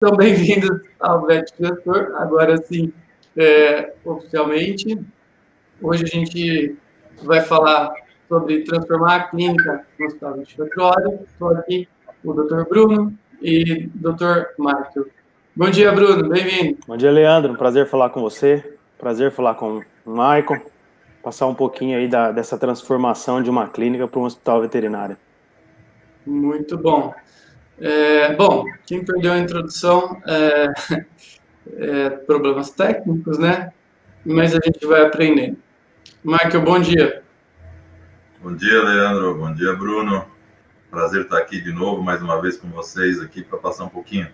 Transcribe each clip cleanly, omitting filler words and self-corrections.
Então, bem-vindos ao VET Gestor, agora sim, oficialmente. Hoje a gente vai falar sobre transformar a clínica no hospital 24 horas. Estou aqui com o Dr. Bruno e Dr. Michael. Bom dia, Bruno, bem-vindo. Bom dia, Leandro, um prazer falar com você, prazer falar com o Michael, passar um pouquinho aí dessa transformação de uma clínica para um hospital veterinário. Muito bom. Bom, quem perdeu a introdução, problemas técnicos, né? Mas a gente vai aprendendo. Michael, bom dia. Bom dia, Leandro. Bom dia, Bruno. Prazer estar aqui de novo, mais uma vez com vocês aqui para passar um pouquinho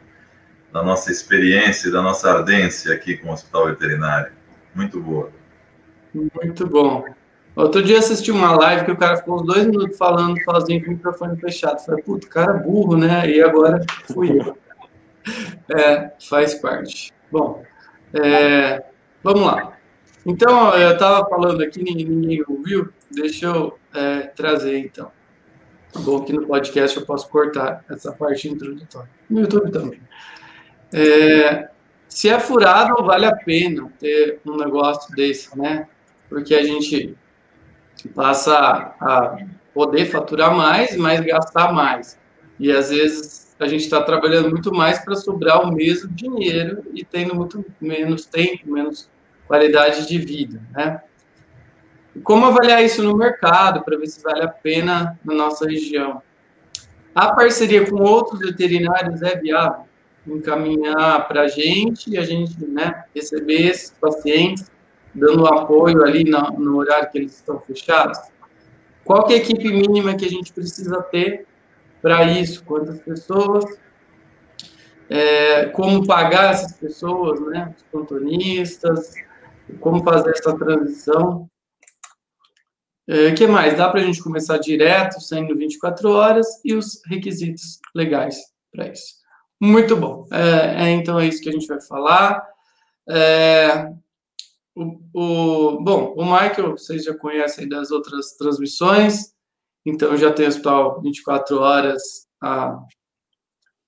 da nossa experiência e da nossa ardência aqui com o Hospital Veterinário. Muito boa. Muito bom. Outro dia assisti uma live que o cara ficou uns 2 minutos falando sozinho com o microfone fechado. Falei, puto, cara burro, né? E agora fui eu. Faz parte. Bom, vamos lá. Então, eu estava falando aqui, ninguém ouviu, deixa eu trazer, então. Bom, que no podcast eu posso cortar essa parte introdutória. No YouTube também. Se é furado, vale a pena ter um negócio desse, né? Porque a gente passa a poder faturar mais, mas gastar mais. E, às vezes, a gente está trabalhando muito mais para sobrar o mesmo dinheiro e tendo muito menos tempo, menos qualidade de vida, né? E como avaliar isso no mercado, para ver se vale a pena na nossa região? A parceria com outros veterinários é viável? Encaminhar para a gente e a gente, né, receber esses pacientes, dando apoio ali no horário que eles estão fechados? Qual que é a equipe mínima que a gente precisa ter para isso? Quantas pessoas? Como pagar essas pessoas, né? Os plantonistas, como fazer essa transição? O que mais? Dá para a gente começar direto, sendo 24 horas, e os requisitos legais para isso. Muito bom. Então, é isso que a gente vai falar. Bom, o Michael, vocês já conhecem das outras transmissões, então já tem hospital 24 horas.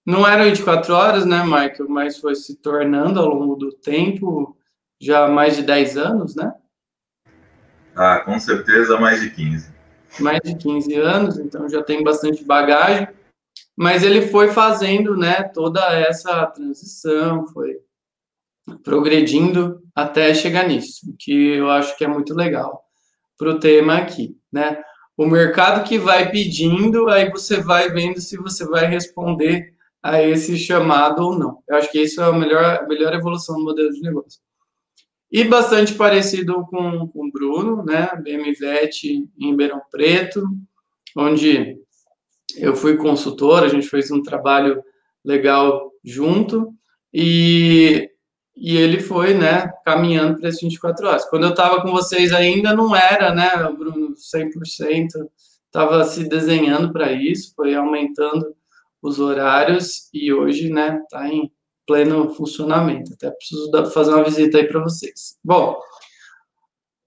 Não era 24 horas, né, Michael, mas foi se tornando ao longo do tempo, já há mais de 10 anos, né? Com certeza mais de 15. Mais de 15 anos, então já tem bastante bagagem, mas ele foi fazendo, né, toda essa transição, foi progredindo até chegar nisso, que eu acho que é muito legal para o tema aqui, né? O mercado que vai pedindo, aí você vai vendo se você vai responder a esse chamado ou não. Eu acho que isso é a melhor evolução do modelo de negócio. E bastante parecido com o Bruno, né? BMVet em Ribeirão Preto, onde eu fui consultor, a gente fez um trabalho legal junto, e ele foi, né, caminhando para as 24 horas. Quando eu estava com vocês ainda não era, né, Bruno, 100%, estava se desenhando para isso, foi aumentando os horários e hoje, né, está em pleno funcionamento. Até preciso fazer uma visita aí para vocês. Bom,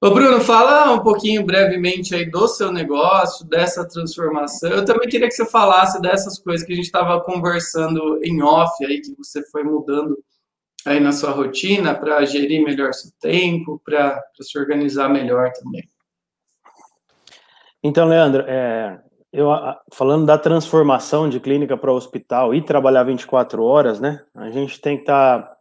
ô Bruno, fala um pouquinho brevemente aí do seu negócio, dessa transformação. Eu também queria que você falasse dessas coisas que a gente estava conversando em off aí, que você foi mudando aí na sua rotina para gerir melhor seu tempo, para se organizar melhor também. Então, Leandro, falando da transformação de clínica para hospital e trabalhar 24 horas, né? A gente tem que estar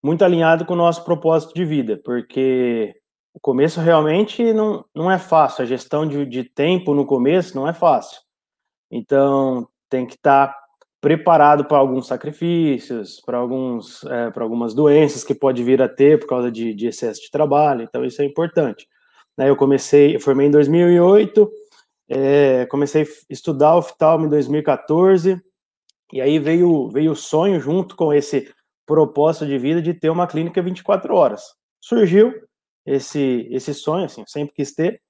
muito alinhado com o nosso propósito de vida, porque o começo realmente não é fácil, a gestão de tempo no começo não é fácil. Então, tem que estar preparado para alguns sacrifícios, para algumas doenças que pode vir a ter por causa de excesso de trabalho, então isso é importante. Eu formei em 2008, comecei a estudar oftalmo em 2014, e aí veio o sonho junto com esse propósito de vida de ter uma clínica 24 horas. Surgiu esse sonho, assim, sempre quis ter,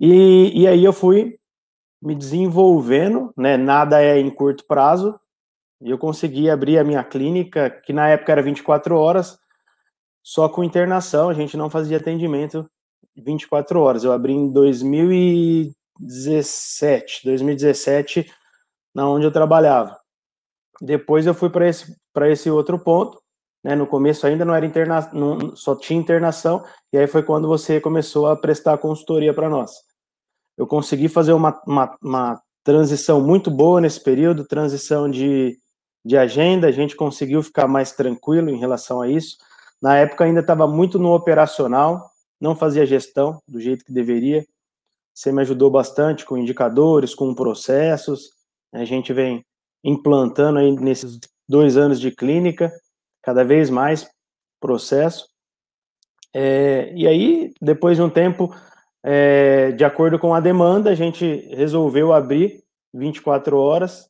e aí eu fui me desenvolvendo, né? Nada é em curto prazo, e eu consegui abrir a minha clínica, que na época era 24 horas, só com internação, a gente não fazia atendimento 24 horas. Eu abri em 2017, na onde eu trabalhava. Depois eu fui para esse outro ponto, né? No começo ainda não era só tinha internação, e aí foi quando você começou a prestar consultoria para nós. Eu consegui fazer uma transição muito boa nesse período, transição de agenda, a gente conseguiu ficar mais tranquilo em relação a isso. Na época ainda estava muito no operacional, não fazia gestão do jeito que deveria. Você me ajudou bastante com indicadores, com processos. A gente vem implantando aí nesses 2 anos de clínica, cada vez mais processo. E aí, depois de um tempo, de acordo com a demanda, a gente resolveu abrir 24 horas.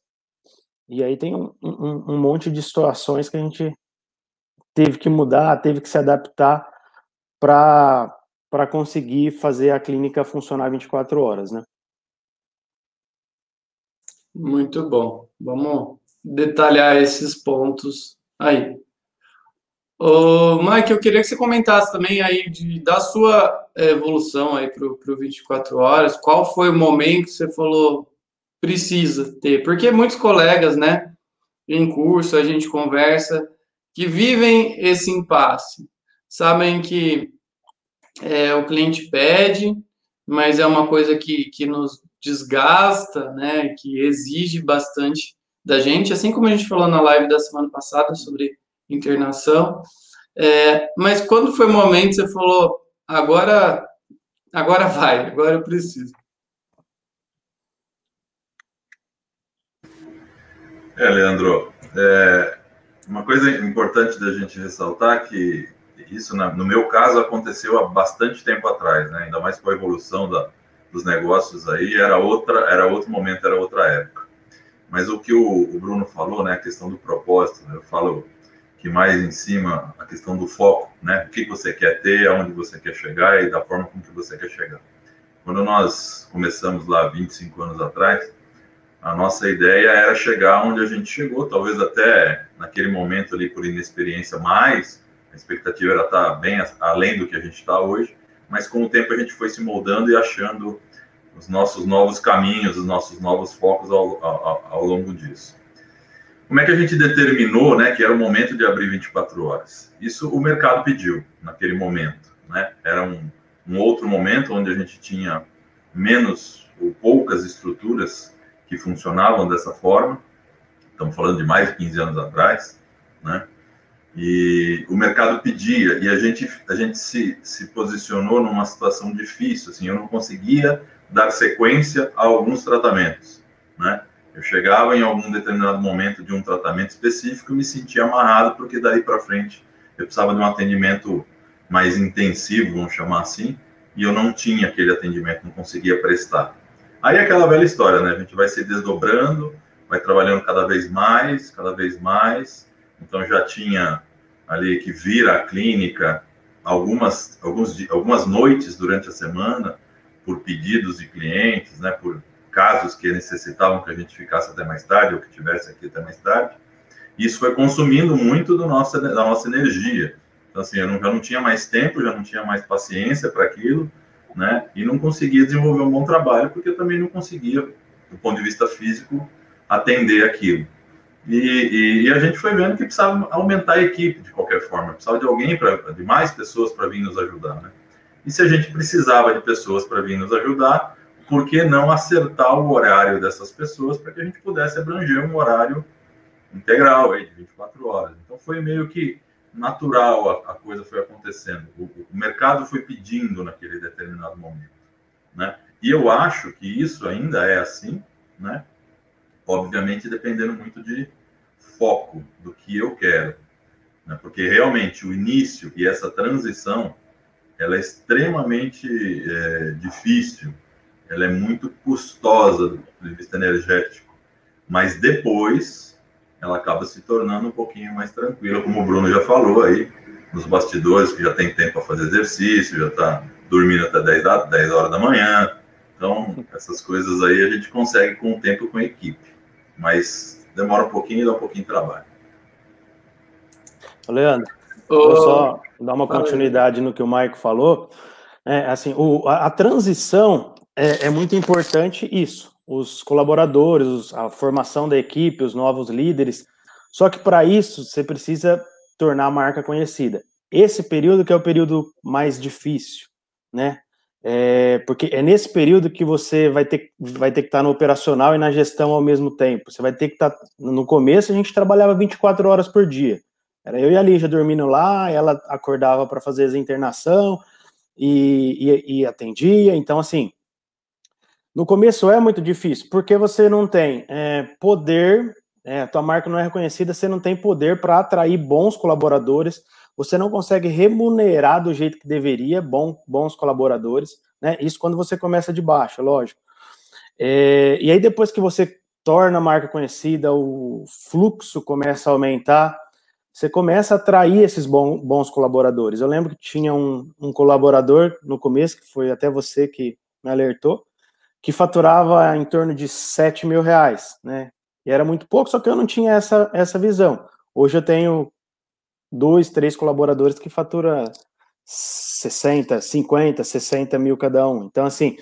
E aí tem um monte de situações que a gente teve que mudar, teve que se adaptar para conseguir fazer a clínica funcionar 24 horas, né? Muito bom. Vamos detalhar esses pontos aí. Ô, Mike, eu queria que você comentasse também aí da sua evolução aí para o 24 horas. Qual foi o momento que você falou precisa ter? Porque muitos colegas, né, em curso a gente conversa, que vivem esse impasse. Sabem que o cliente pede, mas é uma coisa que nos desgasta, né, que exige bastante da gente, assim como a gente falou na live da semana passada sobre internação. Mas quando foi o momento você falou, agora vai, agora eu preciso? Leandro, uma coisa importante da gente ressaltar que isso, no meu caso, aconteceu há bastante tempo atrás, né? Ainda mais com a evolução dos negócios aí, era outro momento, era outra época. Mas o que o Bruno falou, né, a questão do propósito, né, eu falo que mais em cima, a questão do foco, né, o que você quer ter, aonde você quer chegar e da forma como que você quer chegar. Quando nós começamos lá 25 anos atrás, a nossa ideia era chegar onde a gente chegou, talvez até naquele momento ali por inexperiência mais, a expectativa era estar bem além do que a gente está hoje, mas com o tempo a gente foi se moldando e achando os nossos novos caminhos, os nossos novos focos ao longo disso. Como é que a gente determinou, né, que era o momento de abrir 24 horas? Isso o mercado pediu naquele momento, né? Era um outro momento onde a gente tinha menos ou poucas estruturas que funcionavam dessa forma. Estamos falando de mais de 15 anos atrás, né? E o mercado pedia, e a gente se posicionou numa situação difícil, assim, eu não conseguia dar sequência a alguns tratamentos, né? Eu chegava em algum determinado momento de um tratamento específico e me sentia amarrado, porque daí para frente eu precisava de um atendimento mais intensivo, vamos chamar assim, e eu não tinha aquele atendimento, não conseguia prestar. Aí é aquela velha história, né? A gente vai se desdobrando, vai trabalhando cada vez mais, então já tinha ali que vir à clínica algumas noites durante a semana, por pedidos de clientes, né, por casos que necessitavam que a gente ficasse até mais tarde, ou que tivesse aqui até mais tarde. Isso foi consumindo muito da nossa energia. Então, assim, eu já não tinha mais tempo, já não tinha mais paciência para aquilo, né, e não conseguia desenvolver um bom trabalho, porque eu também não conseguia, do ponto de vista físico, atender aquilo. E a gente foi vendo que precisava aumentar a equipe, de qualquer forma, precisava de alguém, de mais pessoas para vir nos ajudar, né? E se a gente precisava de pessoas para vir nos ajudar, por que não acertar o horário dessas pessoas para que a gente pudesse abranger um horário integral aí, de 24 horas? Então foi meio que natural, a coisa foi acontecendo. O mercado foi pedindo naquele determinado momento, né? E eu acho que isso ainda é assim, né? Obviamente dependendo muito de foco, do que eu quero, né? Porque realmente o início e essa transição, ela é extremamente difícil, ela é muito custosa do ponto de vista energético, mas depois ela acaba se tornando um pouquinho mais tranquila, como o Bruno já falou aí, nos bastidores, que já tem tempo para fazer exercício, já está dormindo até 10 horas da manhã. Então, essas coisas aí a gente consegue com o tempo, com a equipe, mas demora um pouquinho e dá um pouquinho de trabalho. Leandro, vou só dar uma continuidade no que o Maico falou. Assim, a transição é muito importante isso. Os colaboradores, a formação da equipe, os novos líderes, Só que para isso, você precisa tornar a marca conhecida. Esse período que é o período mais difícil, né? Porque é nesse período que você vai ter que estar no operacional e na gestão ao mesmo tempo. Você vai ter que estar... No começo, a gente trabalhava 24 horas por dia. Era eu e a Lígia dormindo lá, ela acordava para fazer a internação e atendia. Então, assim, no começo é muito difícil, porque você não tem poder, a tua marca não é reconhecida, você não tem poder para atrair bons colaboradores, você não consegue remunerar do jeito que deveria bons colaboradores, né? Isso quando você começa de baixo, lógico. E aí depois que você torna a marca conhecida, o fluxo começa a aumentar, você começa a atrair esses bons colaboradores. Eu lembro que tinha um colaborador no começo, que foi até você que me alertou, que faturava em torno de R$7 mil, né? E era muito pouco, só que eu não tinha essa visão. Hoje eu tenho 2, 3 colaboradores que faturam 60, 50, 60 mil cada um. Então, assim,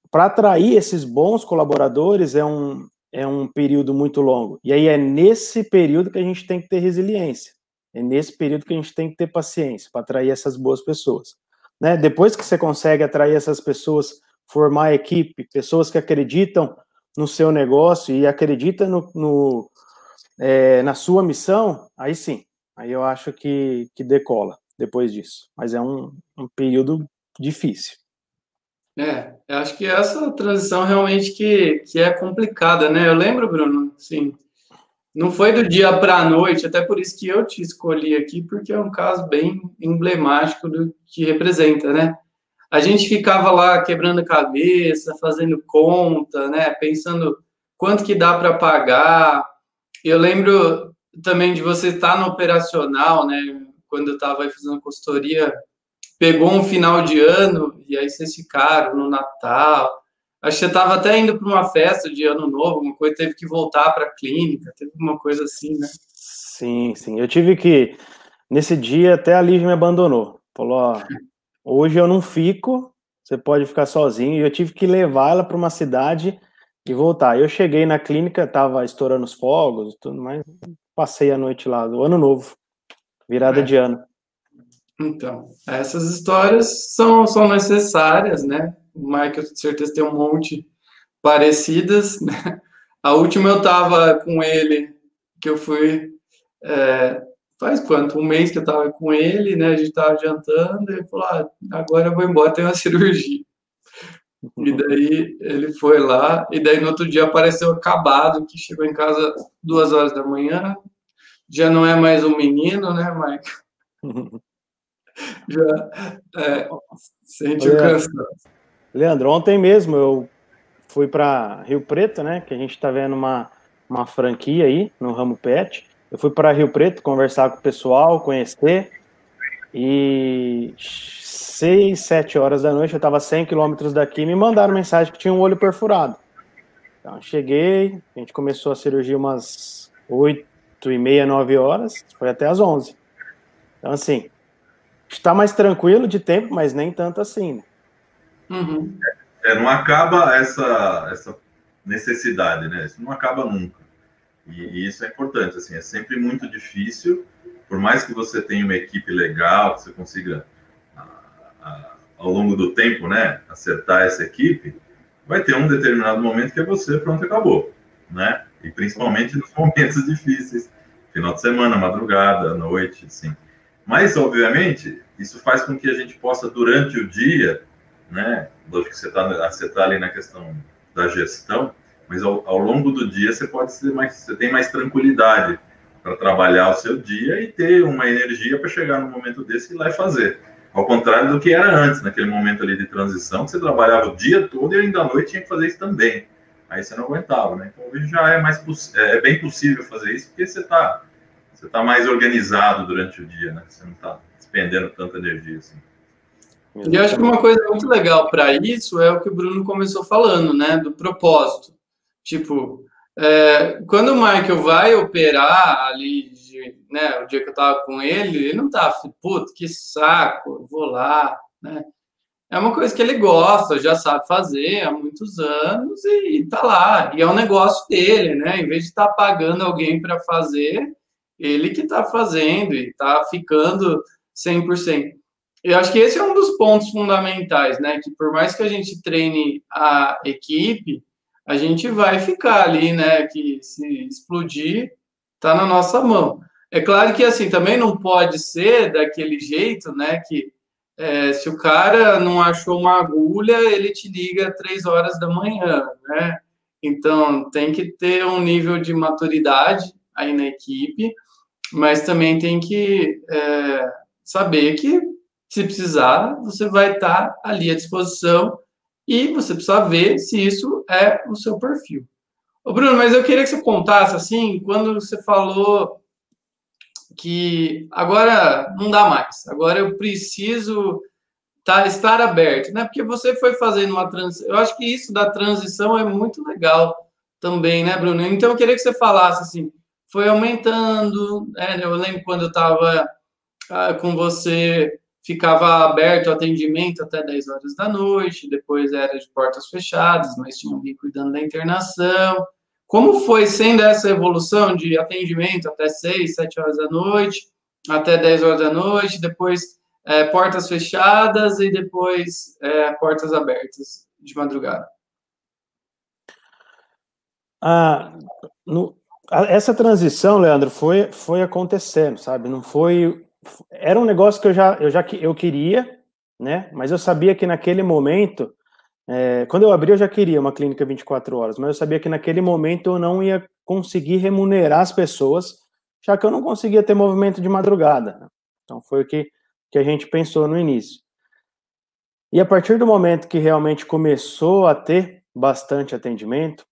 para atrair esses bons colaboradores é um período muito longo. E aí é nesse período que a gente tem que ter resiliência. É nesse período que a gente tem que ter paciência para atrair essas boas pessoas, né? Depois que você consegue atrair essas pessoas, formar a equipe, pessoas que acreditam no seu negócio e acreditam na sua missão, aí sim, aí eu acho que decola depois disso. Mas é um período difícil. Eu acho que essa transição realmente que é complicada, né? Eu lembro, Bruno, assim, não foi do dia para a noite, até por isso que eu te escolhi aqui, porque é um caso bem emblemático do que representa, né? A gente ficava lá quebrando a cabeça, fazendo conta, né? Pensando quanto que dá para pagar. Eu lembro também de você estar no operacional, né? Quando eu estava fazendo consultoria, pegou um final de ano e aí vocês ficaram no Natal. Acho que você estava até indo para uma festa de ano novo, alguma coisa, teve que voltar para a clínica, teve uma coisa assim, né? Sim, sim. Eu tive que, nesse dia, até a Lígia me abandonou. Falou, ó, hoje eu não fico, você pode ficar sozinho. E eu tive que levar ela para uma cidade e voltar. Eu cheguei na clínica, estava estourando os fogos e tudo mais, passei a noite lá, do ano novo, virada de ano. Então, essas histórias são necessárias, né? O Michael, com certeza, tem um monte parecidas, né? A última eu estava com ele, que eu fui... faz quanto? Um mês que eu estava com ele, né? A gente estava jantando, e ele falou, agora eu vou embora, tem uma cirurgia. E daí ele foi lá, e daí no outro dia apareceu acabado, que chegou em casa 2 horas da manhã, já não é mais um menino, né, Michael? Já sente o cansaço. Leandro, ontem mesmo eu fui para Rio Preto, né, que a gente está vendo uma franquia aí no ramo pet. Eu fui para Rio Preto conversar com o pessoal, conhecer, e 6, 7 horas da noite, eu estava 100 quilômetros daqui, me mandaram mensagem que tinha um olho perfurado. Então, cheguei, a gente começou a cirurgia umas 8h30, 9 horas, foi até as 11. Então, assim, está mais tranquilo de tempo, mas nem tanto assim, né? Uhum. Não acaba essa necessidade, né? Isso não acaba nunca. E isso é importante, assim, é sempre muito difícil, por mais que você tenha uma equipe legal, que você consiga, ao longo do tempo, né, acertar essa equipe, vai ter um determinado momento que é você, pronto, acabou, né? E principalmente nos momentos difíceis, final de semana, madrugada, noite, assim. Mas, obviamente, isso faz com que a gente possa, durante o dia, né, lógico que você tá ali na questão da gestão, mas ao longo do dia você tem mais tranquilidade para trabalhar o seu dia e ter uma energia para chegar num momento desse e ir lá e fazer. Ao contrário do que era antes, naquele momento ali de transição, que você trabalhava o dia todo e ainda à noite tinha que fazer isso também. Aí você não aguentava, né? Então hoje já é bem possível fazer isso, porque você tá mais organizado durante o dia, né? Você não está despendendo tanta energia assim. E eu acho que uma coisa muito legal para isso é o que o Bruno começou falando, né? Do propósito. Tipo, quando o Michael vai operar ali, né? O dia que eu tava com ele não tá, puto, que saco, vou lá, né? É uma coisa que ele gosta, já sabe fazer há muitos anos e tá lá. E é um negócio dele, né? Em vez de estar pagando alguém para fazer, ele que está fazendo e está ficando 100%. Eu acho que esse é um dos pontos fundamentais, né? Que por mais que a gente treine a equipe, a gente vai ficar ali, né? Que se explodir, tá na nossa mão. É claro que assim também não pode ser daquele jeito, né? Que se o cara não achou uma agulha, ele te liga 3 horas da manhã, né? Então tem que ter um nível de maturidade aí na equipe, mas também tem que saber que se precisar, você vai estar ali à disposição e você precisa ver se isso é o seu perfil. Ô Bruno, mas eu queria que você contasse, assim, quando você falou que agora não dá mais, agora eu preciso estar aberto, né? Porque você foi fazendo uma transição, eu acho que isso da transição é muito legal também, né, Bruno? Então eu queria que você falasse, assim, foi aumentando, né? Eu lembro quando eu estava com você, ficava aberto o atendimento até 10 horas da noite, depois era de portas fechadas, mas tinha alguém cuidando da internação. Como foi sendo essa evolução de atendimento até 6, 7 horas da noite, até 10 horas da noite, depois portas fechadas e depois portas abertas de madrugada? Essa transição, Leandro, foi acontecendo, sabe? Não foi... Era um negócio que eu queria, né? Mas eu sabia que naquele momento, quando eu abri, eu já queria uma clínica 24 horas, mas eu sabia que naquele momento eu não ia conseguir remunerar as pessoas, já que eu não conseguia ter movimento de madrugada, né? Então foi o que a gente pensou no início. E a partir do momento que realmente começou a ter bastante atendimento,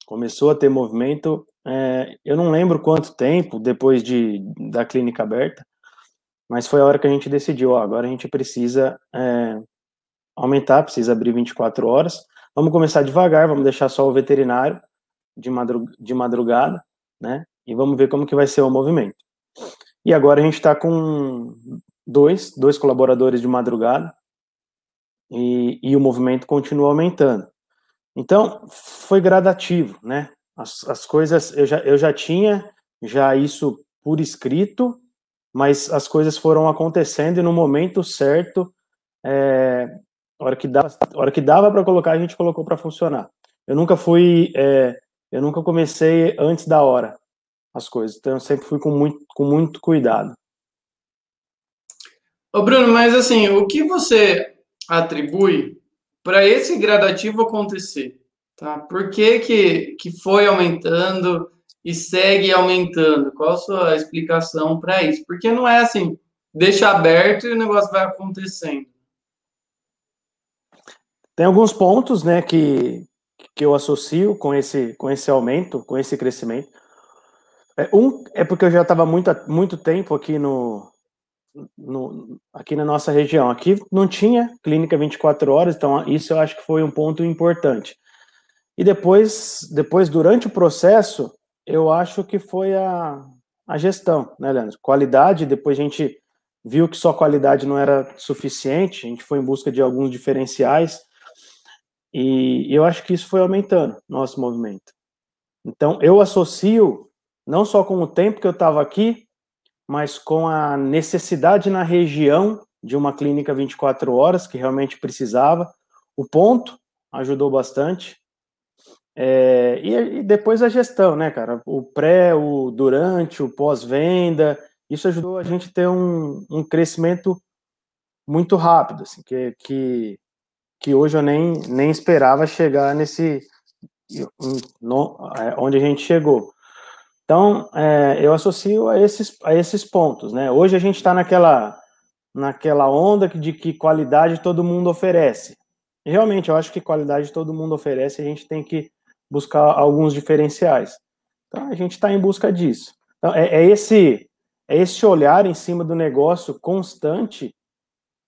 começou a ter movimento, eu não lembro quanto tempo depois da clínica aberta, mas foi a hora que a gente decidiu, agora a gente precisa aumentar, precisa abrir 24 horas, vamos começar devagar, vamos deixar só o veterinário de madrugada, né, e vamos ver como que vai ser o movimento. E agora a gente está com dois colaboradores de madrugada, e o movimento continua aumentando. Então, foi gradativo, né, as coisas, eu já tinha isso por escrito, mas as coisas foram acontecendo e no momento certo, a hora que dava para colocar, a gente colocou para funcionar. Eu nunca comecei antes da hora as coisas, então eu sempre fui com muito cuidado. Ô Bruno, mas assim, o que você atribui para esse gradativo acontecer? Tá? Por que foi aumentando e segue aumentando? Qual a sua explicação para isso? Porque não é assim, deixa aberto e o negócio vai acontecendo. Tem alguns pontos, né, que eu associo com esse aumento, com esse crescimento. É porque eu já estava muito tempo aqui aqui na nossa região. Aqui não tinha clínica 24 horas, então isso eu acho que foi um ponto importante. E depois durante o processo, eu acho que foi a gestão, né, Leandro? Qualidade, depois a gente viu que só qualidade não era suficiente, a gente foi em busca de alguns diferenciais, e eu acho que isso foi aumentando nosso movimento. Então, eu associo não só com o tempo que eu estava aqui, mas com a necessidade na região de uma clínica 24 horas, que realmente precisava. O ponto ajudou bastante. E depois a gestão, né, cara? O pré, o durante, o pós-venda, isso ajudou a gente a ter um crescimento muito rápido, assim, que hoje eu nem esperava chegar onde a gente chegou. Então, eu associo a esses pontos, né? Hoje a gente está naquela onda de que qualidade todo mundo oferece. E realmente, eu acho que qualidade todo mundo oferece, a gente tem que buscar alguns diferenciais. Então, a gente está em busca disso. Então, é esse olhar em cima do negócio constante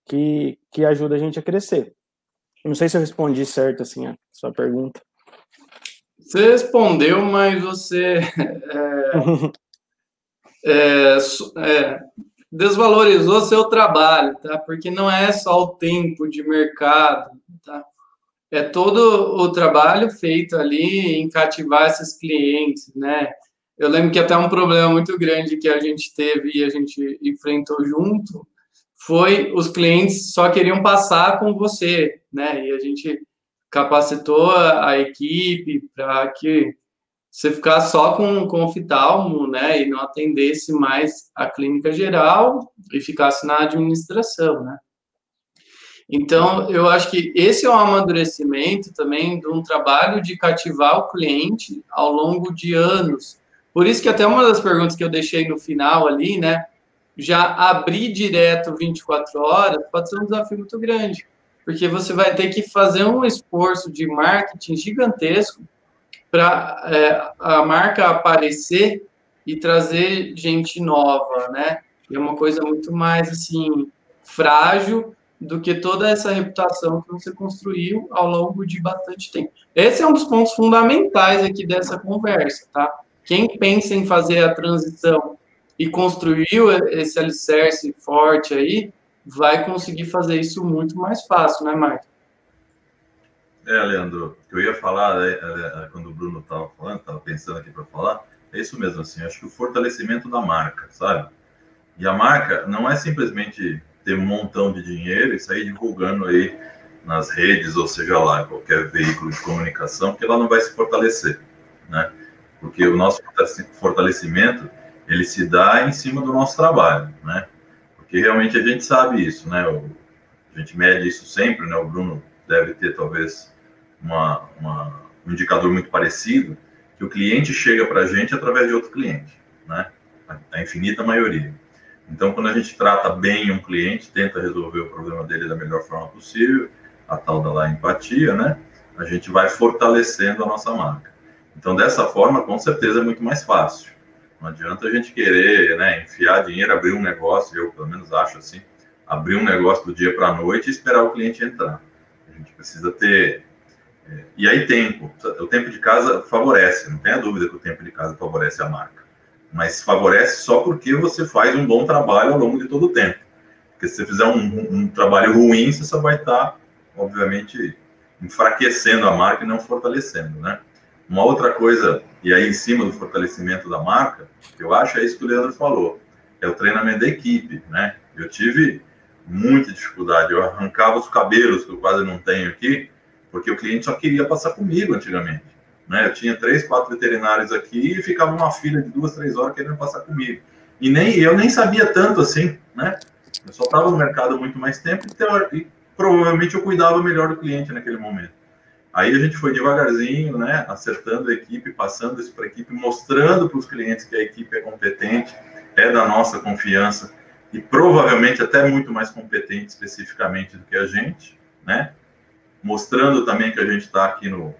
que ajuda a gente a crescer. Eu não sei se eu respondi certo, assim, a sua pergunta. Você respondeu, mas você desvalorizou seu trabalho, tá? Porque não é só o tempo de mercado, tá? É todo o trabalho feito ali em cativar esses clientes, né? Eu lembro que até um problema muito grande que a gente teve e a gente enfrentou junto foi os clientes só queriam passar com você, né? E a gente capacitou a equipe para que você ficasse só com oftalmo, né? E não atendesse mais a clínica geral e ficasse na administração, né? Então, eu acho que esse é um amadurecimento também de um trabalho de cativar o cliente ao longo de anos. Por isso que até uma das perguntas que eu deixei no final ali, né? Já abrir direto 24 horas pode ser um desafio muito grande, porque você vai ter que fazer um esforço de marketing gigantesco para a marca aparecer e trazer gente nova, né? E é uma coisa muito mais, assim, frágil do que toda essa reputação que você construiu ao longo de bastante tempo. Esse é um dos pontos fundamentais aqui dessa conversa, tá? Quem pensa em fazer a transição e construiu esse alicerce forte aí, vai conseguir fazer isso muito mais fácil, né, Marco? Leandro, o que eu ia falar, quando o Bruno estava falando, estava pensando aqui para falar, é isso mesmo, assim, acho que o fortalecimento da marca, sabe? E a marca não é simplesmente ter um montão de dinheiro e sair divulgando aí nas redes, ou seja lá, qualquer veículo de comunicação, porque ela não vai se fortalecer, né? Porque o nosso fortalecimento, ele se dá em cima do nosso trabalho, né? Porque realmente a gente sabe isso, né? A gente mede isso sempre, né? O Bruno deve ter, talvez, um indicador muito parecido, que o cliente chega para a gente através de outro cliente, né? A infinita maioria. Então, quando a gente trata bem um cliente, tenta resolver o problema dele da melhor forma possível, a tal da empatia, né? A gente vai fortalecendo a nossa marca. Então, dessa forma, com certeza é muito mais fácil. Não adianta a gente querer, né, enfiar dinheiro, abrir um negócio, eu pelo menos acho assim, abrir um negócio do dia para a noite e esperar o cliente entrar. A gente precisa ter... E aí tempo. O tempo de casa favorece, não tenha dúvida que o tempo de casa favorece a marca. Mas favorece só porque você faz um bom trabalho ao longo de todo o tempo. Porque se você fizer um trabalho ruim, você só vai estar, obviamente, enfraquecendo a marca e não fortalecendo, né? Uma outra coisa, e aí em cima do fortalecimento da marca, eu acho é isso que o Leandro falou, é o treinamento da equipe, né? Eu tive muita dificuldade, eu arrancava os cabelos, que eu quase não tenho aqui, porque o cliente só queria passar comigo antigamente, né? Eu tinha 3, 4 veterinários aqui e ficava uma fila de 2, 3 horas querendo passar comigo. E eu nem sabia tanto assim, né? Eu só estava no mercado há muito mais tempo e provavelmente eu cuidava melhor do cliente naquele momento. Aí a gente foi devagarzinho, né, acertando a equipe, passando isso para a equipe, mostrando para os clientes que a equipe é competente, é da nossa confiança e provavelmente até muito mais competente especificamente do que a gente, né? Mostrando também que a gente está aqui no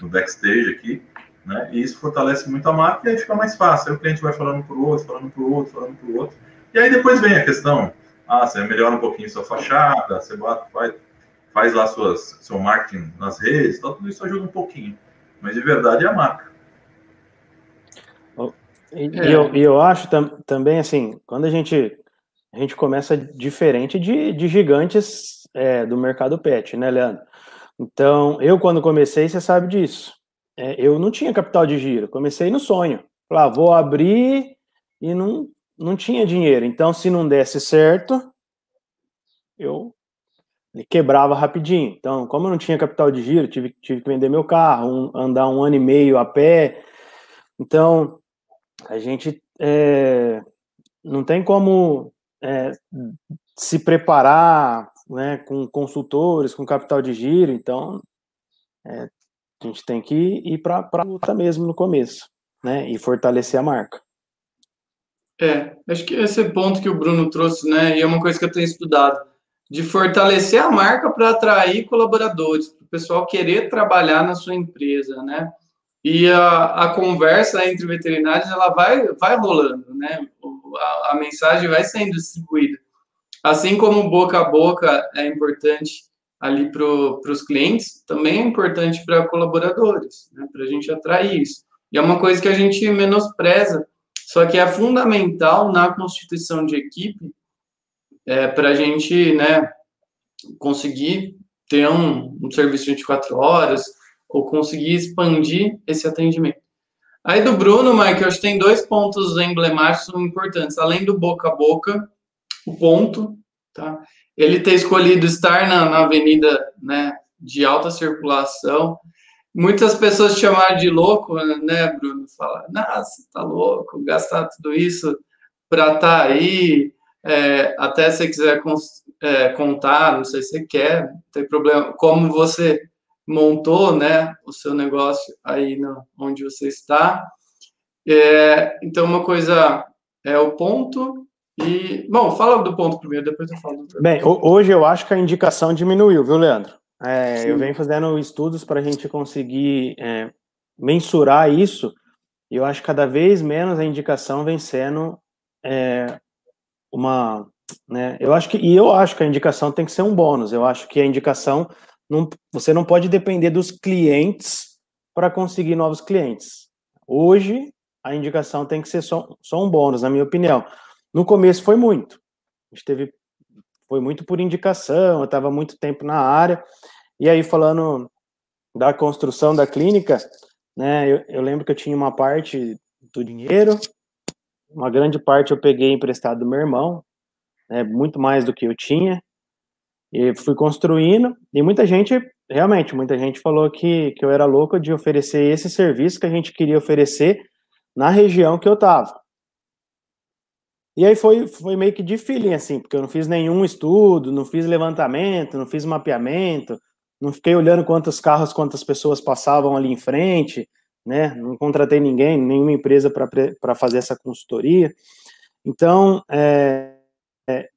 backstage aqui, né? E isso fortalece muito a marca e aí fica mais fácil. Aí o cliente vai falando para o outro, falando para o outro, falando para o outro. E aí depois vem a questão, você melhora um pouquinho sua fachada, você faz lá seu marketing nas redes, tudo isso ajuda um pouquinho. Mas de verdade é a marca. E eu acho também, assim, quando a gente começa diferente de gigantes do mercado pet, né, Leandro? Então, eu quando comecei, você sabe disso. Eu não tinha capital de giro, comecei no sonho. Falei, vou abrir e não tinha dinheiro. Então, se não desse certo, eu quebrava rapidinho. Então, como eu não tinha capital de giro, tive que vender meu carro, andar 1 ano e meio a pé. Então, a gente não tem como se preparar, né, com consultores, com capital de giro. Então, a gente tem que ir para a luta mesmo no começo, né, e fortalecer a marca. Acho que esse ponto que o Bruno trouxe, né, e é uma coisa que eu tenho estudado, de fortalecer a marca para atrair colaboradores, para o pessoal querer trabalhar na sua empresa, né? E a conversa entre veterinários, ela vai rolando, né? A mensagem vai sendo distribuída. Assim como boca a boca é importante ali para os clientes, também é importante para colaboradores, né? Para a gente atrair isso. E é uma coisa que a gente menospreza, só que é fundamental na constituição de equipe, para a gente, né, conseguir ter um serviço de 24 horas ou conseguir expandir esse atendimento. Aí do Bruno, Mike, eu acho que tem 2 pontos emblemáticos importantes. Além do boca a boca, o ponto, tá? Ele ter escolhido estar na avenida, né, de alta circulação. Muitas pessoas chamaram de louco, né, Bruno? Falar, nossa, você tá louco, gastar tudo isso para estar aí, até se você quiser contar, não sei se você quer, não tem problema. Como você montou, né, o seu negócio aí onde você está. Então, uma coisa é o ponto e... Bom, fala do ponto primeiro, depois eu falo do outro. Bem, hoje eu acho que a indicação diminuiu, viu, Leandro? Eu venho fazendo estudos para a gente conseguir mensurar isso, e eu acho que cada vez menos a indicação vem sendo uma... Né, eu acho que a indicação tem que ser um bônus. Eu acho que a indicação, você não pode depender dos clientes para conseguir novos clientes. Hoje, a indicação tem que ser só um bônus, na minha opinião. No começo foi muito. Foi muito por indicação, eu estava muito tempo na área. E aí, falando da construção da clínica, né, eu lembro que eu tinha uma parte do dinheiro, uma grande parte eu peguei emprestado do meu irmão, né, muito mais do que eu tinha, e fui construindo, e muita gente falou que eu era louco de oferecer esse serviço que a gente queria oferecer na região que eu estava. E aí foi meio que de feeling, assim, porque eu não fiz nenhum estudo, não fiz levantamento, não fiz mapeamento, não fiquei olhando quantos carros, quantas pessoas passavam ali em frente, né? Não contratei ninguém, nenhuma empresa para fazer essa consultoria. Então,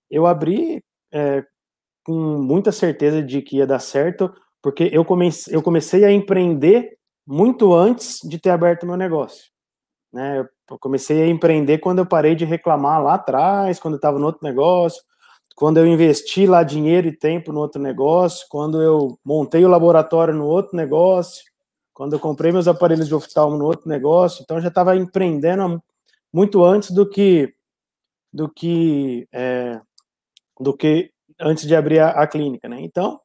eu abri com muita certeza de que ia dar certo, porque eu comecei a empreender muito antes de ter aberto meu negócio, né? Eu comecei a empreender quando eu parei de reclamar lá atrás, quando eu estava no outro negócio, quando eu investi lá dinheiro e tempo no outro negócio, quando eu montei o laboratório no outro negócio, quando eu comprei meus aparelhos de oftalmo no outro negócio. Então eu já estava empreendendo muito antes do que antes de abrir a clínica, né? Então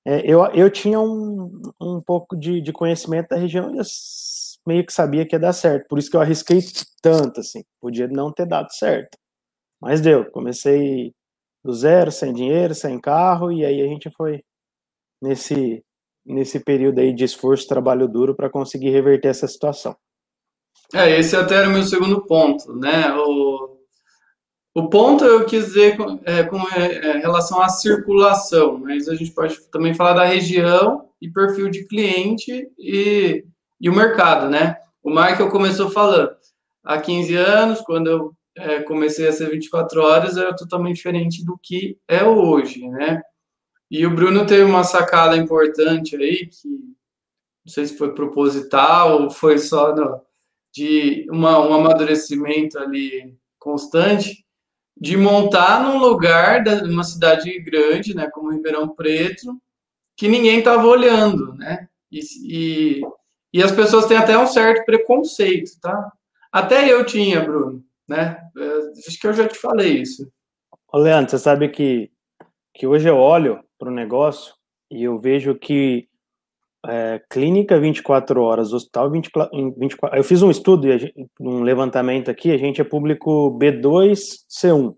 eu tinha um pouco de conhecimento da região e eu meio que sabia que ia dar certo, por isso que eu arrisquei tanto, assim, podia não ter dado certo, mas deu, comecei do zero, sem dinheiro, sem carro, e aí a gente foi nesse período aí de esforço, trabalho duro para conseguir reverter essa situação. Esse até era o meu segundo ponto, né, o ponto eu quis dizer com relação à circulação, mas a gente pode também falar da região e perfil de cliente e o mercado, né? O Michael começou falando, há 15 anos, quando eu comecei a ser 24 horas, era totalmente diferente do que é hoje, né? E o Bruno teve uma sacada importante aí, que não sei se foi proposital ou foi só de um amadurecimento ali constante, de montar num lugar de uma cidade grande, né, como Ribeirão Preto, que ninguém estava olhando, né? E as pessoas têm até um certo preconceito, tá? Até eu tinha, Bruno, né? Acho que eu já te falei isso. Ô, Leandro, você sabe que hoje eu olho para o negócio e eu vejo que clínica 24 horas, hospital 24. Eu fiz um estudo, um levantamento aqui, a gente é público B2C1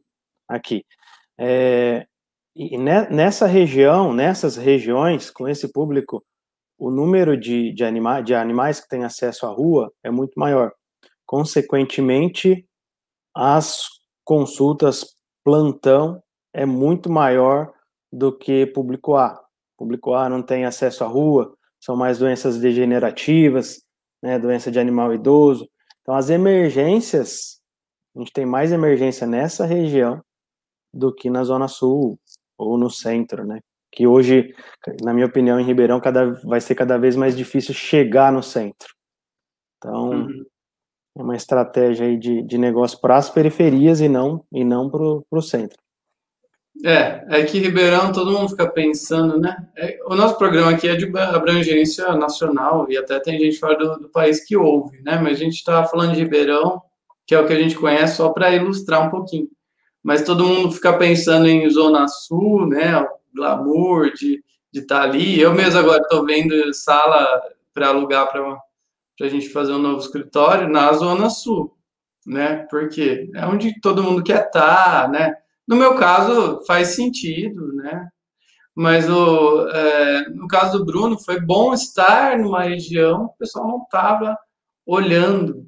aqui. E nessa região, nessas regiões, com esse público, o número de animais que têm acesso à rua é muito maior. Consequentemente, as consultas plantão é muito maior do que público A. Público A não tem acesso à rua, são mais doenças degenerativas, né, doença de animal idoso. Então, as emergências, a gente tem mais emergência nessa região do que na Zona Sul ou no centro, né? Que hoje, na minha opinião, em Ribeirão, vai ser cada vez mais difícil chegar no centro. Então, é uma estratégia aí de negócio para as periferias e não para o centro. É que Ribeirão, todo mundo fica pensando, né? O nosso programa aqui é de abrangência nacional e até tem gente fora do país que ouve, né? Mas a gente está falando de Ribeirão, que é o que a gente conhece, só para ilustrar um pouquinho. Mas todo mundo fica pensando em Zona Sul, né? O glamour de estar ali. Eu mesmo agora estou vendo sala para alugar para para a gente fazer um novo escritório na Zona Sul, né? Porque é onde todo mundo quer estar, né? No meu caso, faz sentido, né? Mas no caso do Bruno, foi bom estar numa região que o pessoal não estava olhando,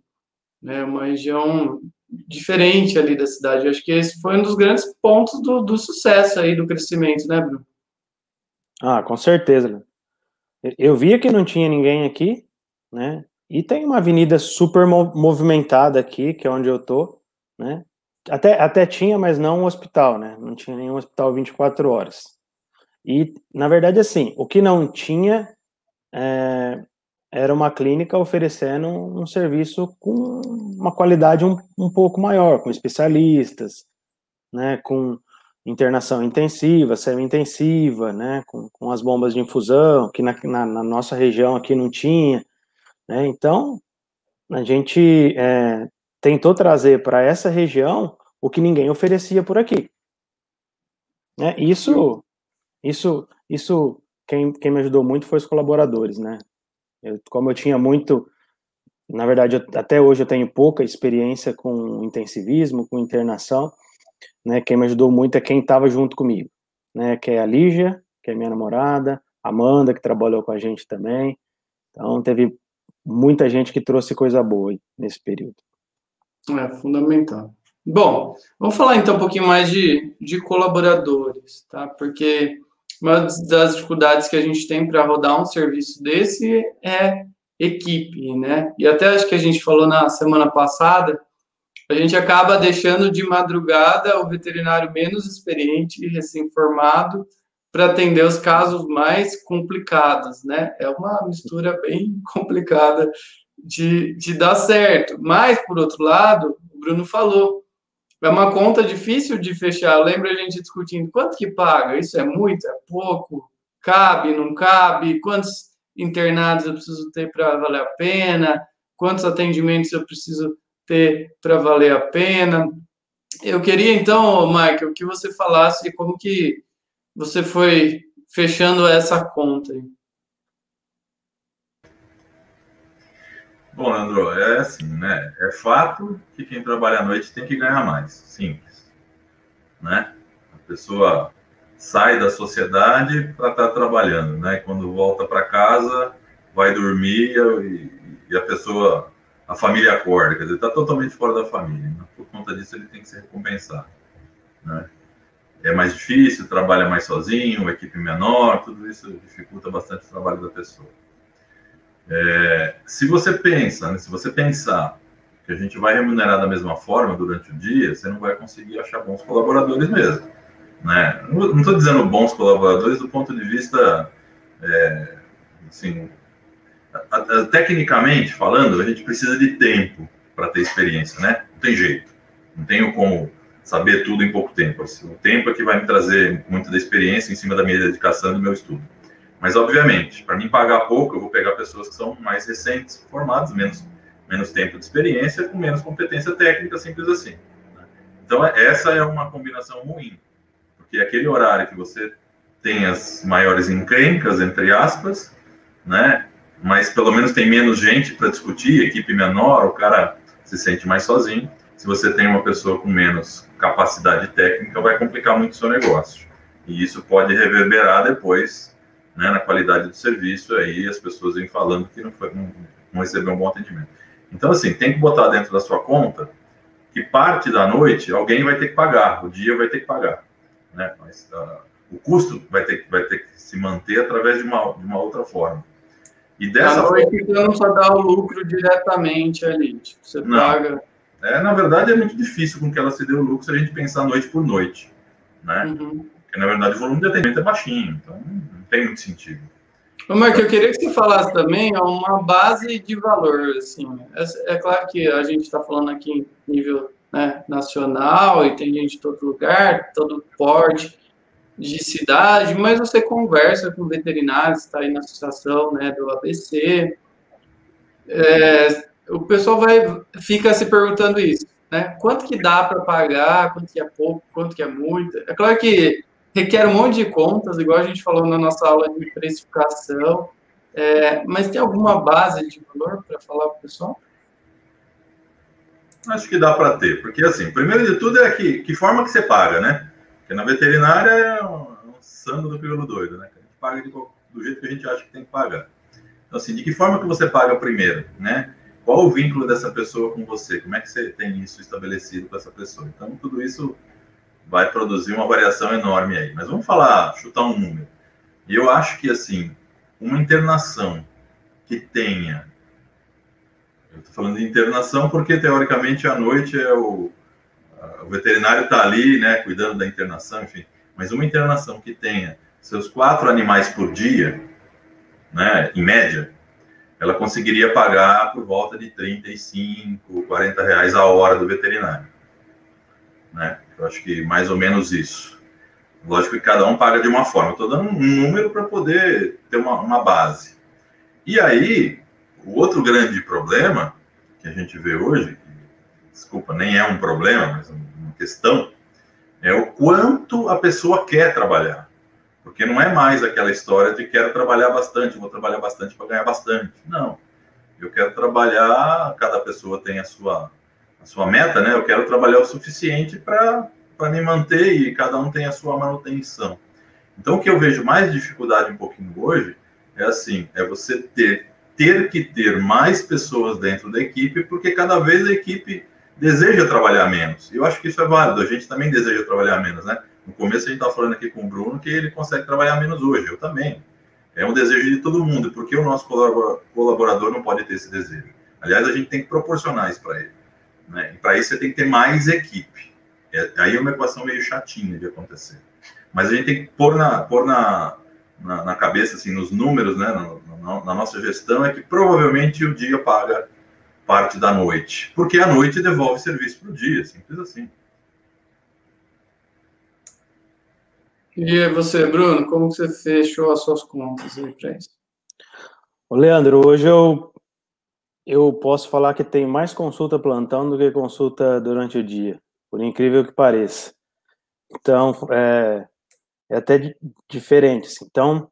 né? Uma região diferente ali da cidade. Eu acho que esse foi um dos grandes pontos do sucesso aí, do crescimento, né, Bruno? Ah, com certeza. Eu via que não tinha ninguém aqui, né? E tem uma avenida super movimentada aqui, que é onde eu tô, né? Até tinha, mas não um hospital, né? Não tinha nenhum hospital 24 horas. E, na verdade, assim, o que não tinha era uma clínica oferecendo um serviço com uma qualidade um pouco maior, com especialistas, né? Com internação intensiva, semi-intensiva, né? Com as bombas de infusão, que na nossa região aqui não tinha, né? Então, a gente tentou trazer para essa região o que ninguém oferecia por aqui, né? Isso quem me ajudou muito foi os colaboradores, né? Como eu tinha muito, na verdade, até hoje eu tenho pouca experiência com intensivismo, com internação, né? Quem me ajudou muito é quem estava junto comigo, né? Que é a Lígia, que é minha namorada, a Amanda, que trabalhou com a gente também. Então, teve muita gente que trouxe coisa boa aí nesse período. É fundamental. Bom, vamos falar então um pouquinho mais de colaboradores, tá? Porque uma das dificuldades que a gente tem para rodar um serviço desse é equipe, né? E até acho que a gente falou na semana passada, a gente acaba deixando de madrugada o veterinário menos experiente e recém-formado para atender os casos mais complicados, né? É uma mistura bem complicada de dar certo. Mas, por outro lado, o Bruno falou, é uma conta difícil de fechar. Lembra a gente discutindo quanto que paga? Isso é muito? É pouco? Cabe? Não cabe? Quantos internados eu preciso ter para valer a pena? Quantos atendimentos eu preciso ter para valer a pena? Eu queria, então, Michael, que você falasse como que você foi fechando essa conta aí. Bom, Leandro, é assim, né? É fato que quem trabalha à noite tem que ganhar mais. Simples, né? A pessoa sai da sociedade para estar trabalhando, né? Quando volta para casa, vai dormir e a pessoa, a família acorda, quer dizer, está totalmente fora da família. Né? Por conta disso, ele tem que se recompensar, né? É mais difícil, trabalha mais sozinho, uma equipe menor, tudo isso dificulta bastante o trabalho da pessoa. Se você pensa, né, se você pensar que a gente vai remunerar da mesma forma durante o dia, você não vai conseguir achar bons colaboradores mesmo, né? Não estou dizendo bons colaboradores do ponto de vista, assim, tecnicamente falando, a gente precisa de tempo para ter experiência, né? Não tem jeito, não tenho como saber tudo em pouco tempo. O tempo é que vai me trazer muito da experiência em cima da minha dedicação e do meu estudo. Mas, obviamente, para mim pagar pouco, eu vou pegar pessoas que são mais recentes, formadas, menos tempo de experiência, com menos competência técnica, simples assim. Né? Então, essa é uma combinação ruim, porque aquele horário que você tem as maiores encrencas, entre aspas, né? Mas pelo menos tem menos gente para discutir, equipe menor, o cara se sente mais sozinho. Se você tem uma pessoa com menos capacidade técnica, vai complicar muito o seu negócio. E isso pode reverberar depois, né, na qualidade do serviço, aí as pessoas vêm falando que não recebeu um bom atendimento. Então, assim, tem que botar dentro da sua conta que parte da noite alguém vai ter que pagar, o dia vai ter que pagar, né? Mas o custo vai ter que se manter através de uma outra forma. E dessa noite, então, não só dá o lucro diretamente ali, tipo, você paga... na verdade, é muito difícil com que ela se dê o lucro se a gente pensar noite por noite, né? Uhum. Porque, na verdade, o volume de atendimento é baixinho, então não tem muito sentido. Ô, Marco, eu queria que você falasse também uma base de valor, assim. É claro que a gente está falando aqui em nível, né, nacional e tem gente de todo lugar, todo porte de cidade, mas você conversa com veterinários, está aí na associação, né, do ABC, o pessoal fica se perguntando isso, né? Quanto que dá para pagar, quanto que é pouco, quanto que é muito. É claro que requer um monte de contas, igual a gente falou na nossa aula de precificação, Mas tem alguma base de valor para falar para o pessoal? Acho que dá para ter, porque assim, primeiro de tudo é que forma que você paga, né? Porque na veterinária é um sangue do crioulo doido, né? A gente paga do jeito que a gente acha que tem que pagar. Então, assim, de que forma que você paga primeiro, né? Qual o vínculo dessa pessoa com você? Como é que você tem isso estabelecido com essa pessoa? Então, tudo isso vai produzir uma variação enorme aí. Mas vamos chutar um número. E eu acho que, assim, uma internação que tenha... Eu estou falando de internação porque, teoricamente, à noite o veterinário está ali, né, cuidando da internação, enfim. Mas uma internação que tenha seus 4 animais por dia, né, em média, ela conseguiria pagar por volta de 35, 40 reais a hora do veterinário. Né? Eu acho que mais ou menos isso. Lógico que cada um paga de uma forma. Estou dando um número para poder ter uma base. E aí, o outro grande problema que a gente vê hoje, desculpa, nem é um problema, mas uma questão, é o quanto a pessoa quer trabalhar. Porque não é mais aquela história de quero trabalhar bastante, vou trabalhar bastante para ganhar bastante. Não. Eu quero trabalhar, cada pessoa tem a sua meta, né? Eu quero trabalhar o suficiente para me manter e cada um tem a sua manutenção. Então, o que eu vejo mais dificuldade um pouquinho hoje é assim, é você ter que ter mais pessoas dentro da equipe, porque cada vez a equipe deseja trabalhar menos. E eu acho que isso é válido, a gente também deseja trabalhar menos, né? No começo a gente estava falando aqui com o Bruno que ele consegue trabalhar menos hoje, eu também. É um desejo de todo mundo, porque o nosso colaborador não pode ter esse desejo. Aliás, a gente tem que proporcionar isso para ele. Né? E para isso você tem que ter mais equipe. Aí é uma equação meio chatinha de acontecer. Mas a gente tem que pôr na cabeça, assim, nos números, né, na nossa gestão, é que provavelmente o dia paga parte da noite. Porque a noite devolve serviço para o dia, simples assim. E você, Bruno, como você fechou as suas contas aí para isso? Leandro, hoje eu posso falar que tem mais consulta plantão do que consulta durante o dia, por incrível que pareça. Então, é até diferente. Assim. Então,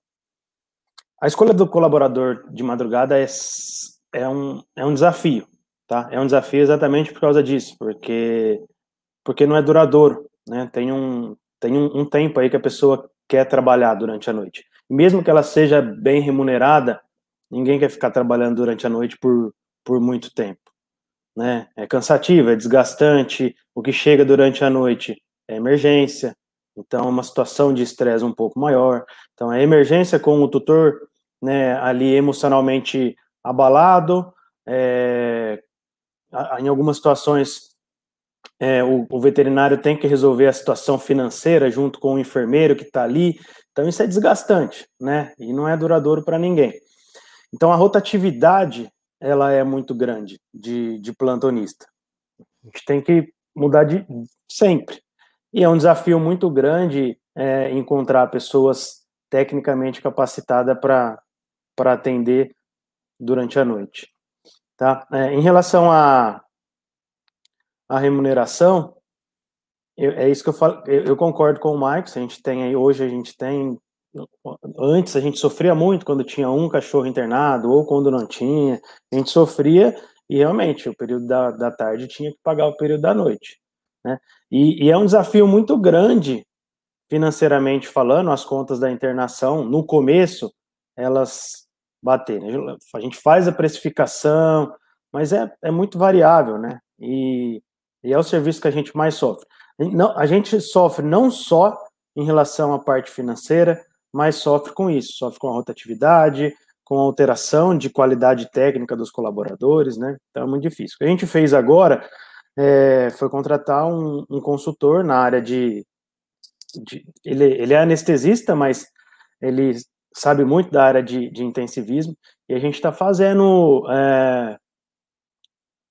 a escolha do colaborador de madrugada é um desafio, tá? É um desafio exatamente por causa disso, porque não é duradouro, né? Tem um tempo aí que a pessoa quer trabalhar durante a noite. E mesmo que ela seja bem remunerada, ninguém quer ficar trabalhando durante a noite por muito tempo, né? É cansativo, é desgastante, o que chega durante a noite é emergência, então é uma situação de estresse um pouco maior. Então é emergência com o tutor, né, ali emocionalmente abalado, em algumas situações o veterinário tem que resolver a situação financeira junto com o enfermeiro que está ali, então isso é desgastante, né, e não é duradouro para ninguém. Então a rotatividade, ela é muito grande de plantonista. A gente tem que mudar de sempre. E é um desafio muito grande encontrar pessoas tecnicamente capacitadas para atender durante a noite. Tá? Em relação à remuneração, é isso que eu falo. Eu concordo com o Marcos. Hoje a gente tem. Antes a gente sofria muito quando tinha um cachorro internado ou quando não tinha. A gente sofria e realmente o período da tarde tinha que pagar o período da noite. Né? E é um desafio muito grande, financeiramente falando, as contas da internação, no começo, elas baterem. A gente faz a precificação, mas é muito variável, né? E é o serviço que a gente mais sofre. A gente sofre não só em relação à parte financeira, mas sofre com isso, sofre com a rotatividade, com a alteração de qualidade técnica dos colaboradores, né? Então é muito difícil. O que a gente fez agora foi contratar um consultor na área ele é anestesista, mas ele sabe muito da área de intensivismo, e a gente está fazendo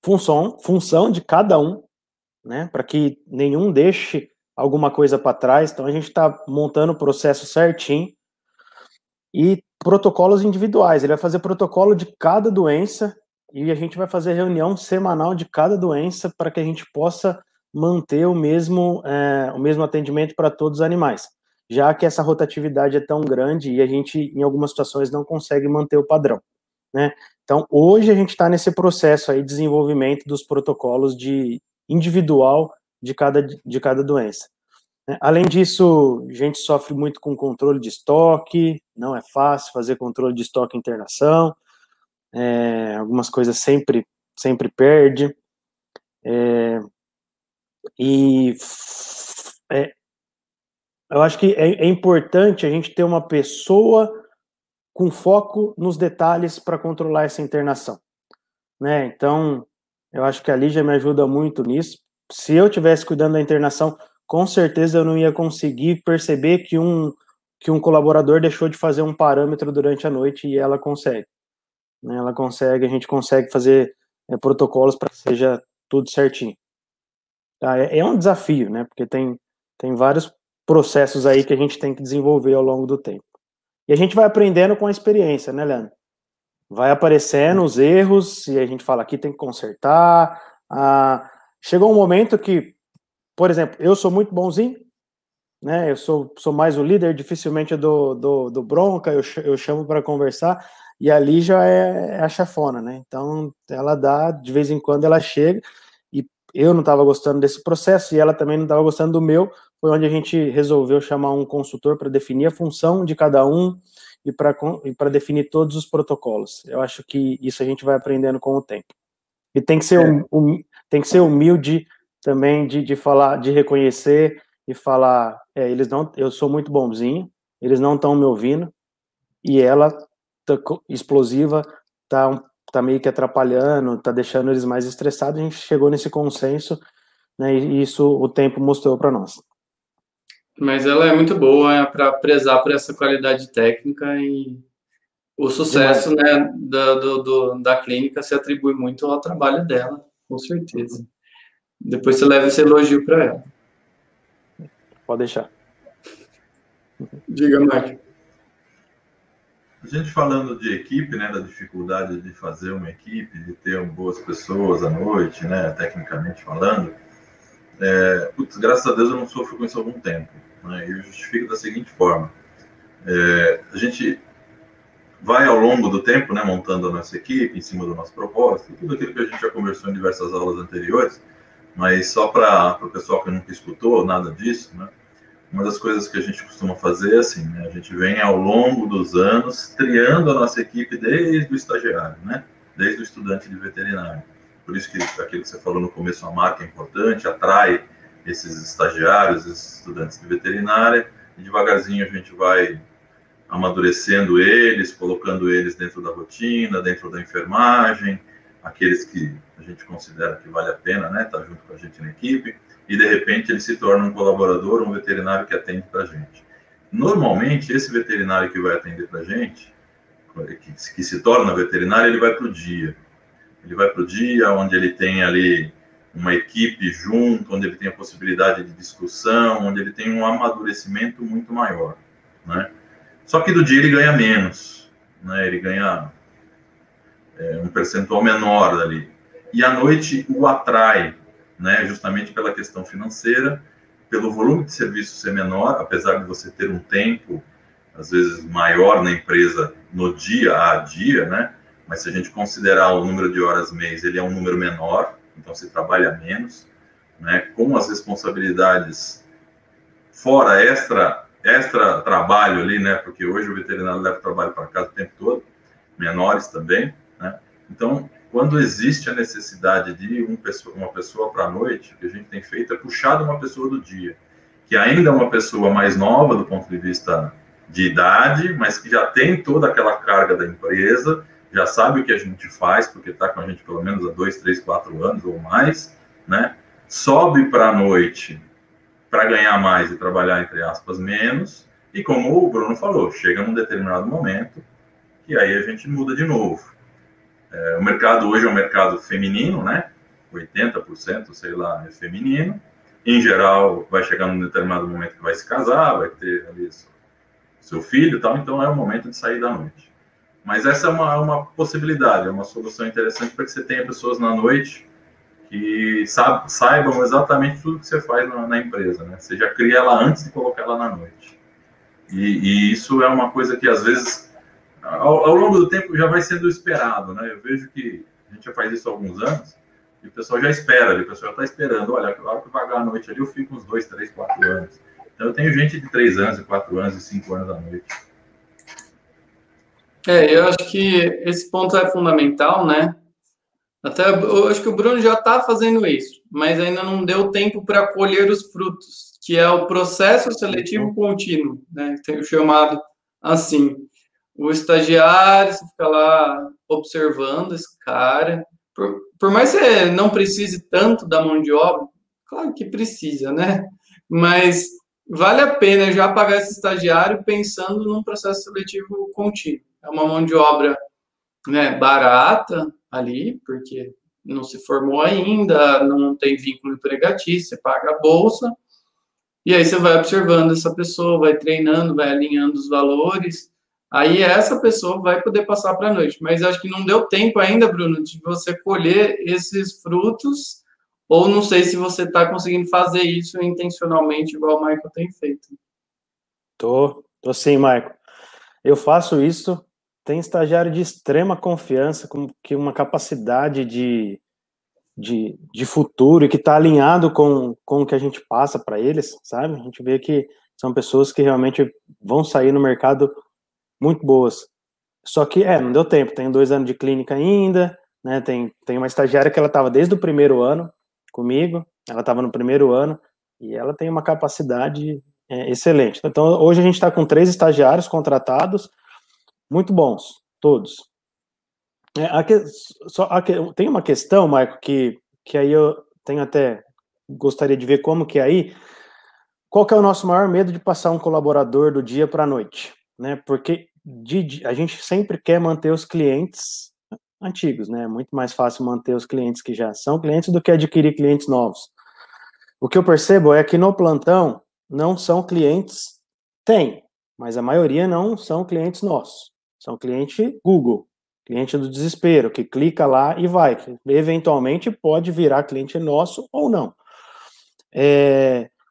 função de cada um, né, para que nenhum deixe alguma coisa para trás. Então a gente está montando o processo certinho e protocolos individuais. Ele vai fazer protocolo de cada doença e a gente vai fazer reunião semanal de cada doença para que a gente possa manter o mesmo atendimento para todos os animais. já que essa rotatividade é tão grande e a gente, em algumas situações, não consegue manter o padrão, né? Então, hoje a gente está nesse processo aí de desenvolvimento dos protocolos de individual de cada doença. Além disso, a gente sofre muito com controle de estoque, não é fácil fazer controle de estoque e internação, algumas coisas sempre perde, eu acho que é importante a gente ter uma pessoa com foco nos detalhes para controlar essa internação, né? Então, eu acho que a Lígia me ajuda muito nisso. Se eu estivesse cuidando da internação, com certeza eu não ia conseguir perceber que um colaborador deixou de fazer um parâmetro durante a noite, e ela consegue. Né? Ela consegue, a gente consegue fazer protocolos para que seja tudo certinho. Tá? É um desafio, né? Porque tem vários processos aí que a gente tem que desenvolver ao longo do tempo. E a gente vai aprendendo com a experiência, né, Leandro? Vai aparecendo os erros e a gente fala, aqui tem que consertar. Chegou um momento que, por exemplo, eu sou muito bonzinho, né? Eu sou mais o líder, dificilmente do bronca, eu chamo para conversar, e ali já é a chefona, né? Então, ela dá, de vez em quando ela chega, e eu não estava gostando desse processo, e ela também não estava gostando do meu. Foi onde a gente resolveu chamar um consultor para definir a função de cada um e para definir todos os protocolos. Eu acho que isso a gente vai aprendendo com o tempo. E tem que ser, tem que ser humilde também de falar, de reconhecer e falar, eu sou muito bonzinho, eles não estão me ouvindo, e ela explosiva tá meio que atrapalhando, tá deixando eles mais estressados. A gente chegou nesse consenso, né, e isso o tempo mostrou para nós. Mas ela é muito boa para prezar por essa qualidade técnica, e o sucesso, né, da clínica se atribui muito ao trabalho dela, com certeza. Depois você leva esse elogio para ela. Pode deixar. Diga, Mike. A gente falando de equipe, né, da dificuldade de fazer uma equipe, de ter boas pessoas à noite, né, tecnicamente falando, graças a Deus eu não sofro com isso há algum tempo, né, e eu justifico da seguinte forma: a gente vai ao longo do tempo, né, montando a nossa equipe em cima do nosso propósito, tudo aquilo que a gente já conversou em diversas aulas anteriores, mas só para o pessoal que nunca escutou nada disso, né, uma das coisas que a gente costuma fazer é assim, né, a gente vem ao longo dos anos triando a nossa equipe desde o estagiário, né, desde o estudante de veterinário. Por isso que aquilo que você falou no começo, a marca é importante, atrai esses estagiários, esses estudantes de veterinária, e devagarzinho a gente vai amadurecendo eles, colocando eles dentro da rotina, dentro da enfermagem, aqueles que a gente considera que vale a pena, né, estar junto com a gente na equipe, e de repente ele se torna um colaborador, um veterinário que atende para a gente. Normalmente, esse veterinário que vai atender para a gente, que se torna veterinário, ele vai para o dia. Ele vai para o dia onde ele tem ali uma equipe junto, onde ele tem a possibilidade de discussão, onde ele tem um amadurecimento muito maior, né? Só que do dia ele ganha menos, né? Ele ganha um percentual menor ali. E à noite o atrai, né? Justamente pela questão financeira, pelo volume de serviço ser menor, apesar de você ter um tempo, às vezes, maior na empresa no dia a dia, né? Mas se a gente considerar o número de horas mês, ele é um número menor, então se trabalha menos, né? Com as responsabilidades fora extra trabalho ali, né? Porque hoje o veterinário leva trabalho para casa o tempo todo, menores também, né? Então, quando existe a necessidade de uma pessoa para a noite, o que a gente tem feito é puxar de uma pessoa do dia, que ainda é uma pessoa mais nova do ponto de vista de idade, mas que já tem toda aquela carga da empresa, já sabe o que a gente faz, porque está com a gente pelo menos há 2, 3, 4 anos ou mais, né? Sobe para a noite para ganhar mais e trabalhar, entre aspas, menos, e como o Bruno falou, chega num determinado momento que aí a gente muda de novo. O mercado hoje é um mercado feminino, né? 80%, sei lá, é feminino. Em geral, vai chegar num determinado momento que vai se casar, vai ter ali seu filho e tal, então é o momento de sair da noite. Mas essa é uma possibilidade, é uma solução interessante para que você tenha pessoas na noite que saibam exatamente tudo que você faz na empresa, né? Você já cria ela antes de colocar ela na noite. E isso é uma coisa que, às vezes, ao longo do tempo já vai sendo esperado, né? Eu vejo que a gente já faz isso há alguns anos, e o pessoal já espera, o pessoal já está esperando. Olha, a hora que vagar a noite ali, eu fico uns 2, 3, 4 anos. Então, eu tenho gente de 3 anos, 4 anos e 5 anos à noite. Eu acho que esse ponto é fundamental, né? Até eu acho que o Bruno já está fazendo isso, mas ainda não deu tempo para colher os frutos, que é o processo seletivo contínuo, né? Tem o chamado assim. O estagiário, você fica lá observando esse cara. Por mais que você não precise tanto da mão de obra, claro que precisa, né? Mas vale a pena já pagar esse estagiário pensando num processo seletivo contínuo. É uma mão de obra, né, barata ali, porque não se formou ainda, não tem vínculo empregatício, você paga a bolsa, e aí você vai observando essa pessoa, vai treinando, vai alinhando os valores, aí essa pessoa vai poder passar para a noite. Mas acho que não deu tempo ainda, Bruno, de você colher esses frutos, ou não sei se você está conseguindo fazer isso intencionalmente, igual o Michael tem feito. Tô sim, Michael. Eu faço isso. Tem estagiário de extrema confiança, com que uma capacidade de futuro e que está alinhado com o que a gente passa para eles, sabe? A gente vê que são pessoas que realmente vão sair no mercado muito boas. Só que, não deu tempo. Tenho 2 anos de clínica ainda, né? Tem uma estagiária que ela estava desde o primeiro ano comigo, ela estava no primeiro ano e ela tem uma capacidade excelente. Então, hoje a gente está com 3 estagiários contratados, muito bons, todos. Tem uma questão, Marco, que aí eu tenho até, gostaria de ver como que é aí. Qual que é o nosso maior medo de passar um colaborador do dia para a noite? Né? Porque a gente sempre quer manter os clientes antigos, né? É muito mais fácil manter os clientes que já são clientes do que adquirir clientes novos. O que eu percebo é que no plantão não são clientes, mas a maioria não são clientes nossos. São cliente Google, cliente do desespero, que clica lá e vai. Que eventualmente pode virar cliente nosso ou não.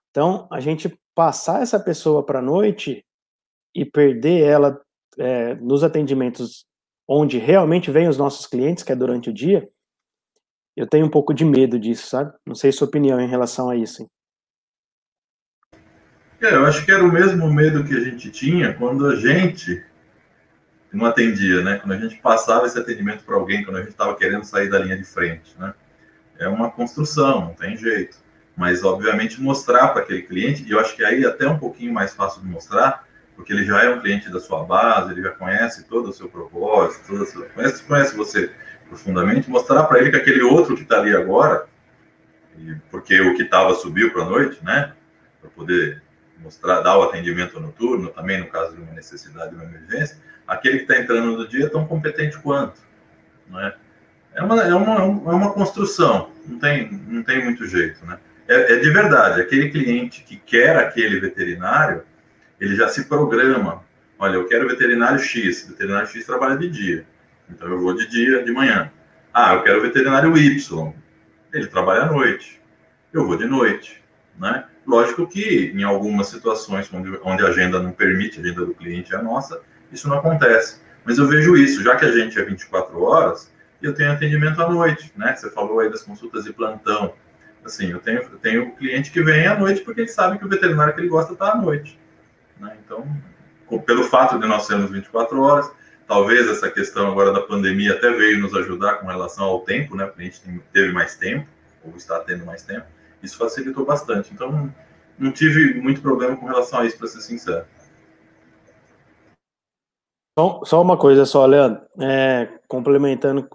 Então, a gente passar essa pessoa para a noite e perder ela nos atendimentos onde realmente vêm os nossos clientes, que é durante o dia, eu tenho um pouco de medo disso, sabe? Não sei sua opinião em relação a isso. Hein? Eu acho que era o mesmo medo que a gente tinha quando a gente não atendia, né? Quando a gente passava esse atendimento para alguém, quando a gente estava querendo sair da linha de frente, né? É uma construção, não tem jeito. Mas, obviamente, mostrar para aquele cliente, e eu acho que aí até um pouquinho mais fácil de mostrar, porque ele já é um cliente da sua base, ele já conhece todo o seu propósito, conhece você profundamente, mostrar para ele que aquele outro que está ali agora, porque o que estava subiu para a noite, né? Para poder mostrar, dar o atendimento noturno, também no caso de uma necessidade, de uma emergência, aquele que está entrando no dia é tão competente quanto, não é? É uma construção, não tem muito jeito, né? É de verdade, aquele cliente que quer aquele veterinário, ele já se programa. Olha, eu quero veterinário X trabalha de dia, então eu vou de dia, de manhã. Eu quero veterinário Y, ele trabalha à noite, eu vou de noite, né? Lógico que em algumas situações onde a agenda não permite, a agenda do cliente é a nossa, isso não acontece. Mas eu vejo isso, já que a gente é 24 horas, eu tenho atendimento à noite, né? Você falou aí das consultas de plantão. Assim, eu tenho cliente que vem à noite porque ele sabe que o veterinário que ele gosta está à noite, né? Então, pelo fato de nós sermos 24 horas, talvez essa questão agora da pandemia até veio nos ajudar com relação ao tempo, né? O cliente teve mais tempo, ou está tendo mais tempo, isso facilitou bastante. Então, não tive muito problema com relação a isso, para ser sincero. Só uma coisa só, Leandro, complementando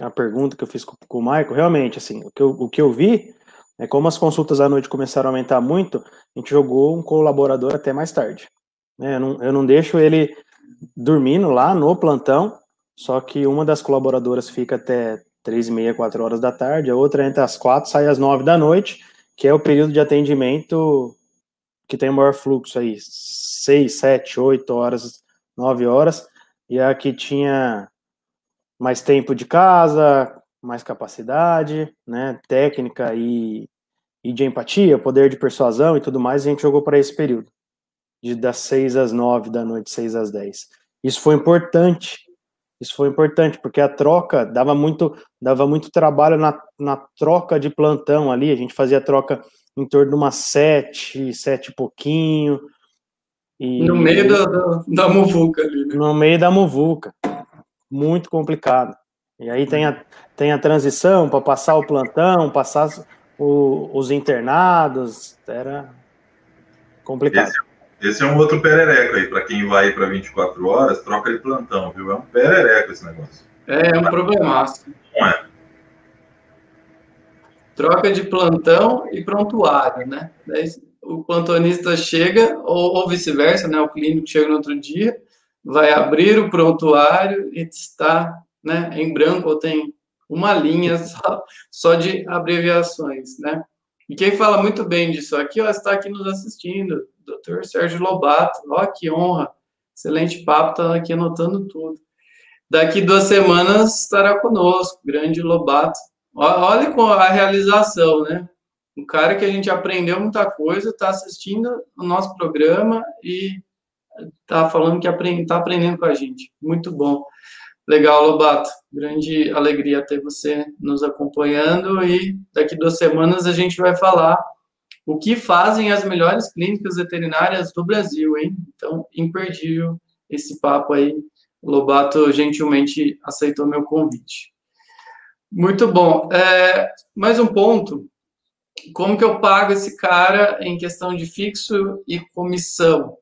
a pergunta que eu fiz com o Michael, realmente, assim, o que eu vi é como as consultas à noite começaram a aumentar muito, a gente jogou um colaborador até mais tarde. Né? Eu não deixo ele dormindo lá no plantão, só que uma das colaboradoras fica até 3h30, 4 horas da tarde, a outra entra às 4, sai às 9 da noite, que é o período de atendimento que tem o maior fluxo aí, 6, 7, 8 horas, 9 horas, e a que tinha mais tempo de casa, mais capacidade, né, técnica e de empatia, poder de persuasão e tudo mais, a gente jogou para esse período, das 6 às 9 da noite, 6 às 10. Isso foi importante, porque a troca dava muito trabalho na troca de plantão ali, a gente fazia troca em torno de umas 7 e pouquinho. No meio da muvuca ali, né? No meio da muvuca, muito complicado. E aí tem a transição para passar o plantão, passar os internados, era complicado. Esse é um outro perereco aí, para quem vai para 24 horas, troca de plantão, viu? É um perereco esse negócio. É um problemaço. Não é? Troca de plantão e prontuário, né? Daí o plantonista chega, ou vice-versa, né? O clínico chega no outro dia, vai abrir o prontuário e está, né, em branco, ou tem uma linha só de abreviações, né? E quem fala muito bem disso aqui, ó, está aqui nos assistindo, Dr. Sérgio Lobato, ó, que honra, excelente papo, tá aqui anotando tudo. Daqui 2 semanas estará conosco, grande Lobato. Olha com a realização, né? Um cara que a gente aprendeu muita coisa, está assistindo o nosso programa e está falando que está aprendendo com a gente. Muito bom. Legal, Lobato. Grande alegria ter você nos acompanhando e daqui 2 semanas a gente vai falar o que fazem as melhores clínicas veterinárias do Brasil, hein? Então, imperdível esse papo aí. O Lobato gentilmente aceitou meu convite. Muito bom. Mais um ponto. Como que eu pago esse cara em questão de fixo e comissão?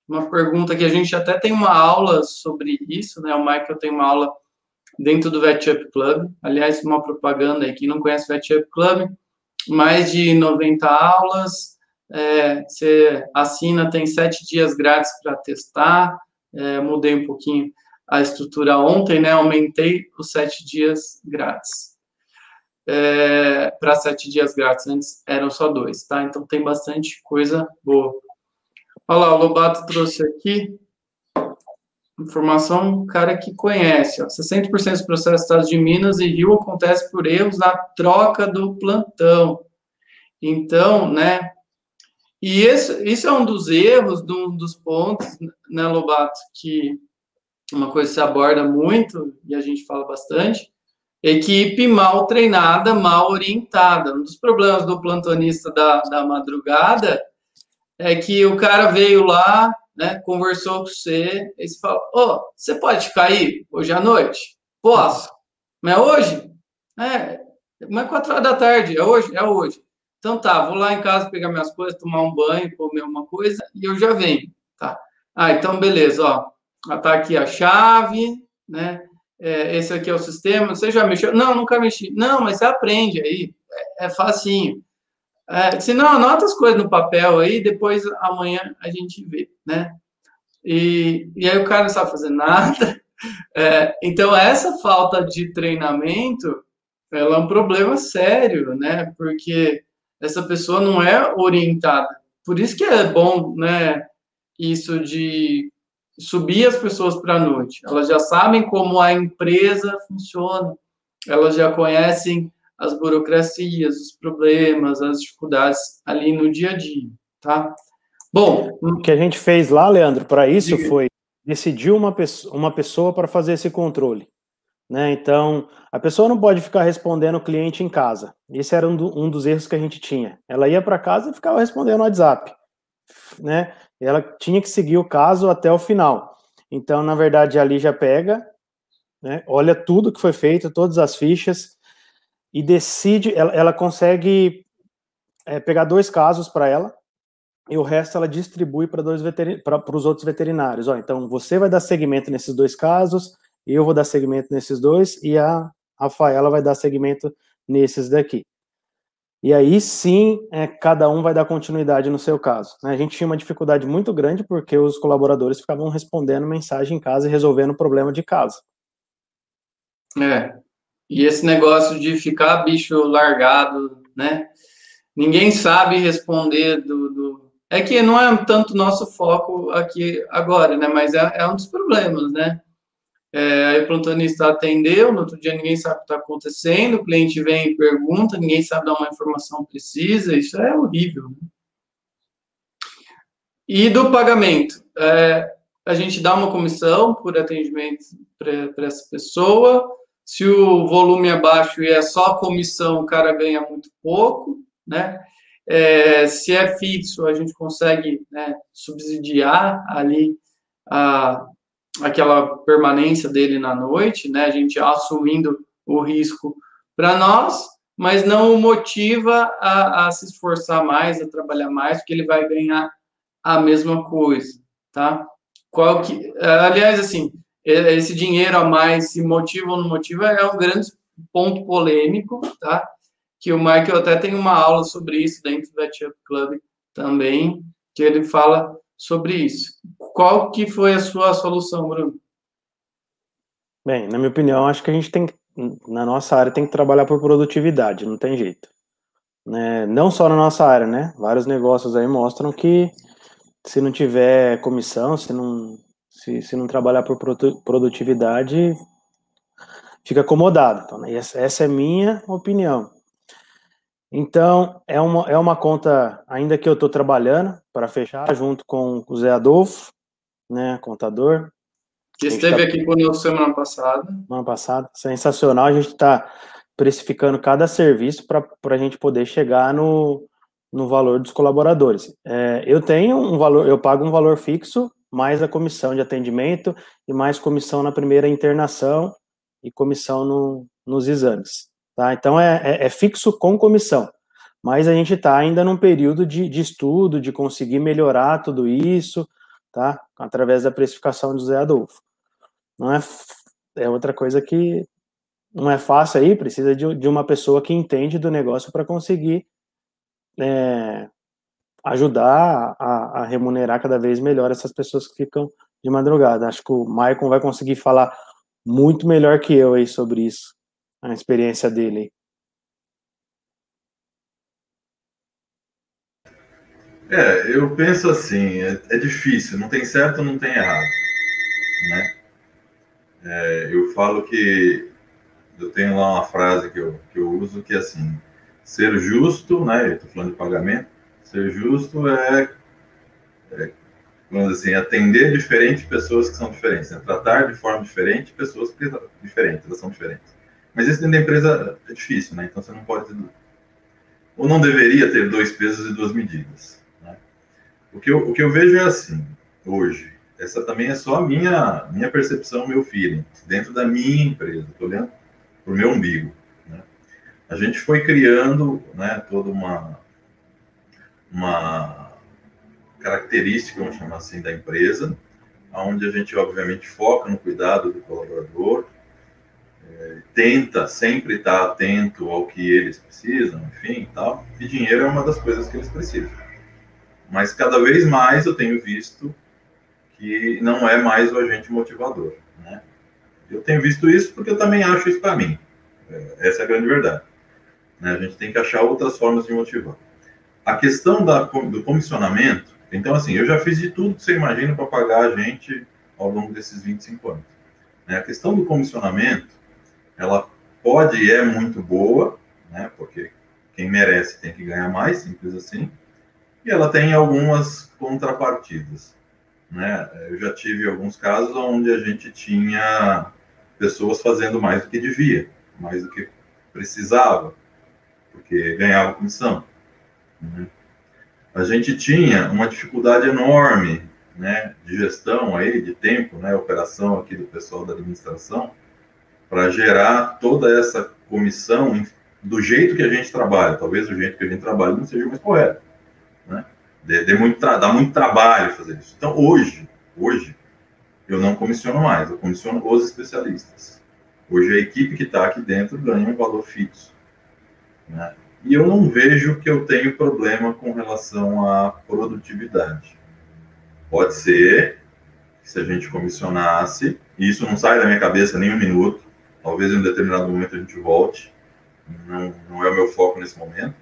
Uma pergunta que a gente até tem uma aula sobre isso, né? O Michael tem uma aula dentro do VetUp Club. Aliás, uma propaganda aí, quem não conhece o VetUp Club, mais de 90 aulas. Você assina, tem 7 dias grátis para testar. Mudei um pouquinho a estrutura ontem, né? Aumentei os 7 dias grátis. Para 7 dias grátis, antes eram só 2, tá? Então tem bastante coisa boa. Olha lá, o Lobato trouxe aqui informação, cara que conhece, ó, 60% dos processos dos estados de Minas e Rio acontece por erros na troca do plantão. Então, né, e isso é um dos erros, um dos pontos, né, Lobato, que uma coisa que se aborda muito, e a gente fala bastante, equipe mal treinada, mal orientada. Um dos problemas do plantonista da madrugada é que o cara veio lá, né, conversou com você, e você fala, você pode cair hoje à noite? Posso. Mas é hoje? Mas 4 horas da tarde, é hoje? É hoje. Então tá, vou lá em casa pegar minhas coisas, tomar um banho, comer uma coisa, e eu já venho, tá? Então beleza, ó, tá aqui a chave, né? Esse aqui é o sistema, você já mexeu? Não, nunca mexi. Não, mas você aprende aí, é facinho. Se não, anota as coisas no papel aí, depois amanhã a gente vê, né? E aí o cara não sabe fazer nada. Então, essa falta de treinamento, ela é um problema sério, né? Porque essa pessoa não é orientada. Por isso que é bom, né, isso de subir as pessoas para a noite. Elas já sabem como a empresa funciona, elas já conhecem as burocracias, os problemas, as dificuldades ali no dia a dia, tá? Bom, o que a gente fez lá, Leandro, para isso foi decidir uma pessoa para fazer esse controle, né? Então, a pessoa não pode ficar respondendo o cliente em casa. Esse era um dos erros que a gente tinha. Ela ia para casa e ficava respondendo no WhatsApp, né? Ela tinha que seguir o caso até o final. Então, na verdade, ali já pega, né? Olha tudo que foi feito, todas as fichas, e decide, ela consegue pegar 2 casos para ela, e o resto ela distribui para os outros veterinários. Então, você vai dar seguimento nesses 2 casos, eu vou dar seguimento nesses 2, e a Rafaela vai dar seguimento nesses daqui. E aí, sim, cada um vai dar continuidade no seu caso. A gente tinha uma dificuldade muito grande, porque os colaboradores ficavam respondendo mensagem em casa e resolvendo o problema de casa. E esse negócio de ficar bicho largado, né? Ninguém sabe responder É que não é tanto nosso foco aqui agora, né? Mas é um dos problemas, né? Aí o plantonista atendeu, no outro dia ninguém sabe o que está acontecendo, o cliente vem e pergunta, ninguém sabe dar uma informação precisa, isso é horrível, E do pagamento, a gente dá uma comissão por atendimento para essa pessoa. Se o volume é baixo e é só comissão, o cara ganha muito pouco, né? Se é fixo, a gente consegue, né, subsidiar ali aquela permanência dele na noite, né? A gente assumindo o risco para nós, mas não o motiva a se esforçar mais, a trabalhar mais, porque ele vai ganhar a mesma coisa, tá? Aliás, assim, esse dinheiro a mais, se motiva ou não motiva, é um grande ponto polêmico, tá? Que o Michael até tem uma aula sobre isso dentro da Chup Club também, que ele fala sobre isso. Qual que foi a sua solução, Bruno? Bem, na minha opinião, acho que a gente tem, na nossa área, tem que trabalhar por produtividade, não tem jeito. Né? Não só na nossa área, né? Vários negócios aí mostram que se não tiver comissão, se não trabalhar por produtividade, fica acomodado. Então, essa é minha opinião. Então, é uma conta, ainda que eu estou trabalhando para fechar, junto com o Zé Adolfo, né, contador. Que esteve aqui conosco semana passada. Semana passada, sensacional. A gente está precificando cada serviço para a gente poder chegar no valor dos colaboradores. Eu tenho um valor, eu pago um valor fixo, mais a comissão de atendimento e mais comissão na primeira internação e comissão nos exames. Tá? Então, é fixo com comissão, mas a gente está ainda num período de estudo, de conseguir melhorar tudo isso, tá? Através da precificação do Zé Adolfo. Não é outra coisa que não é fácil aí, precisa de uma pessoa que entende do negócio para conseguir ajudar a remunerar cada vez melhor essas pessoas que ficam de madrugada. Acho que o Maicon vai conseguir falar muito melhor que eu aí sobre isso, a experiência dele. Eu penso assim, é difícil, não tem certo, não tem errado, né? Eu falo que eu tenho lá uma frase que eu uso que é assim, ser justo, né? Eu estou falando de pagamento, ser justo vamos dizer assim, atender diferentes pessoas que são diferentes, né? Tratar de forma diferente pessoas que são diferentes, elas são diferentes. Mas isso dentro da empresa é difícil, né? Então você não pode, ou não deveria ter 2 pesos e 2 medidas. Né? O que eu vejo é assim, hoje, essa também é só a minha percepção, meu feeling, dentro da minha empresa, estou olhando para o meu umbigo. Né? A gente foi criando, né, toda uma característica, vamos chamar assim, da empresa, onde a gente, obviamente, foca no cuidado do colaborador, tenta sempre estar atento ao que eles precisam, enfim, tal, e dinheiro é uma das coisas que eles precisam. Mas cada vez mais eu tenho visto que não é mais o agente motivador, né? Eu tenho visto isso porque eu também acho isso para mim. Essa é a grande verdade. Né? A gente tem que achar outras formas de motivar. A questão do comissionamento, então, assim, eu já fiz de tudo que você imagina para pagar a gente ao longo desses 25 anos. Né? A questão do comissionamento, ela pode e é muito boa, né? Porque quem merece tem que ganhar mais, simples assim, e ela tem algumas contrapartidas. Né? Eu já tive alguns casos onde a gente tinha pessoas fazendo mais do que devia, mais do que precisava, porque ganhava comissão. Né? A gente tinha uma dificuldade enorme, né, de gestão aí, de tempo, né, operação aqui do pessoal da administração, para gerar toda essa comissão do jeito que a gente trabalha. Talvez o jeito que a gente trabalha não seja o mais correto. Né? Dá muito trabalho fazer isso. Então, hoje, eu não comissiono mais, eu comissiono os especialistas. Hoje, a equipe que está aqui dentro ganha um valor fixo. Né? E eu não vejo que eu tenho problema com relação à produtividade. Pode ser que se a gente comissionasse, e isso não sai da minha cabeça nem um minuto, talvez em um determinado momento a gente volte, não é o meu foco nesse momento,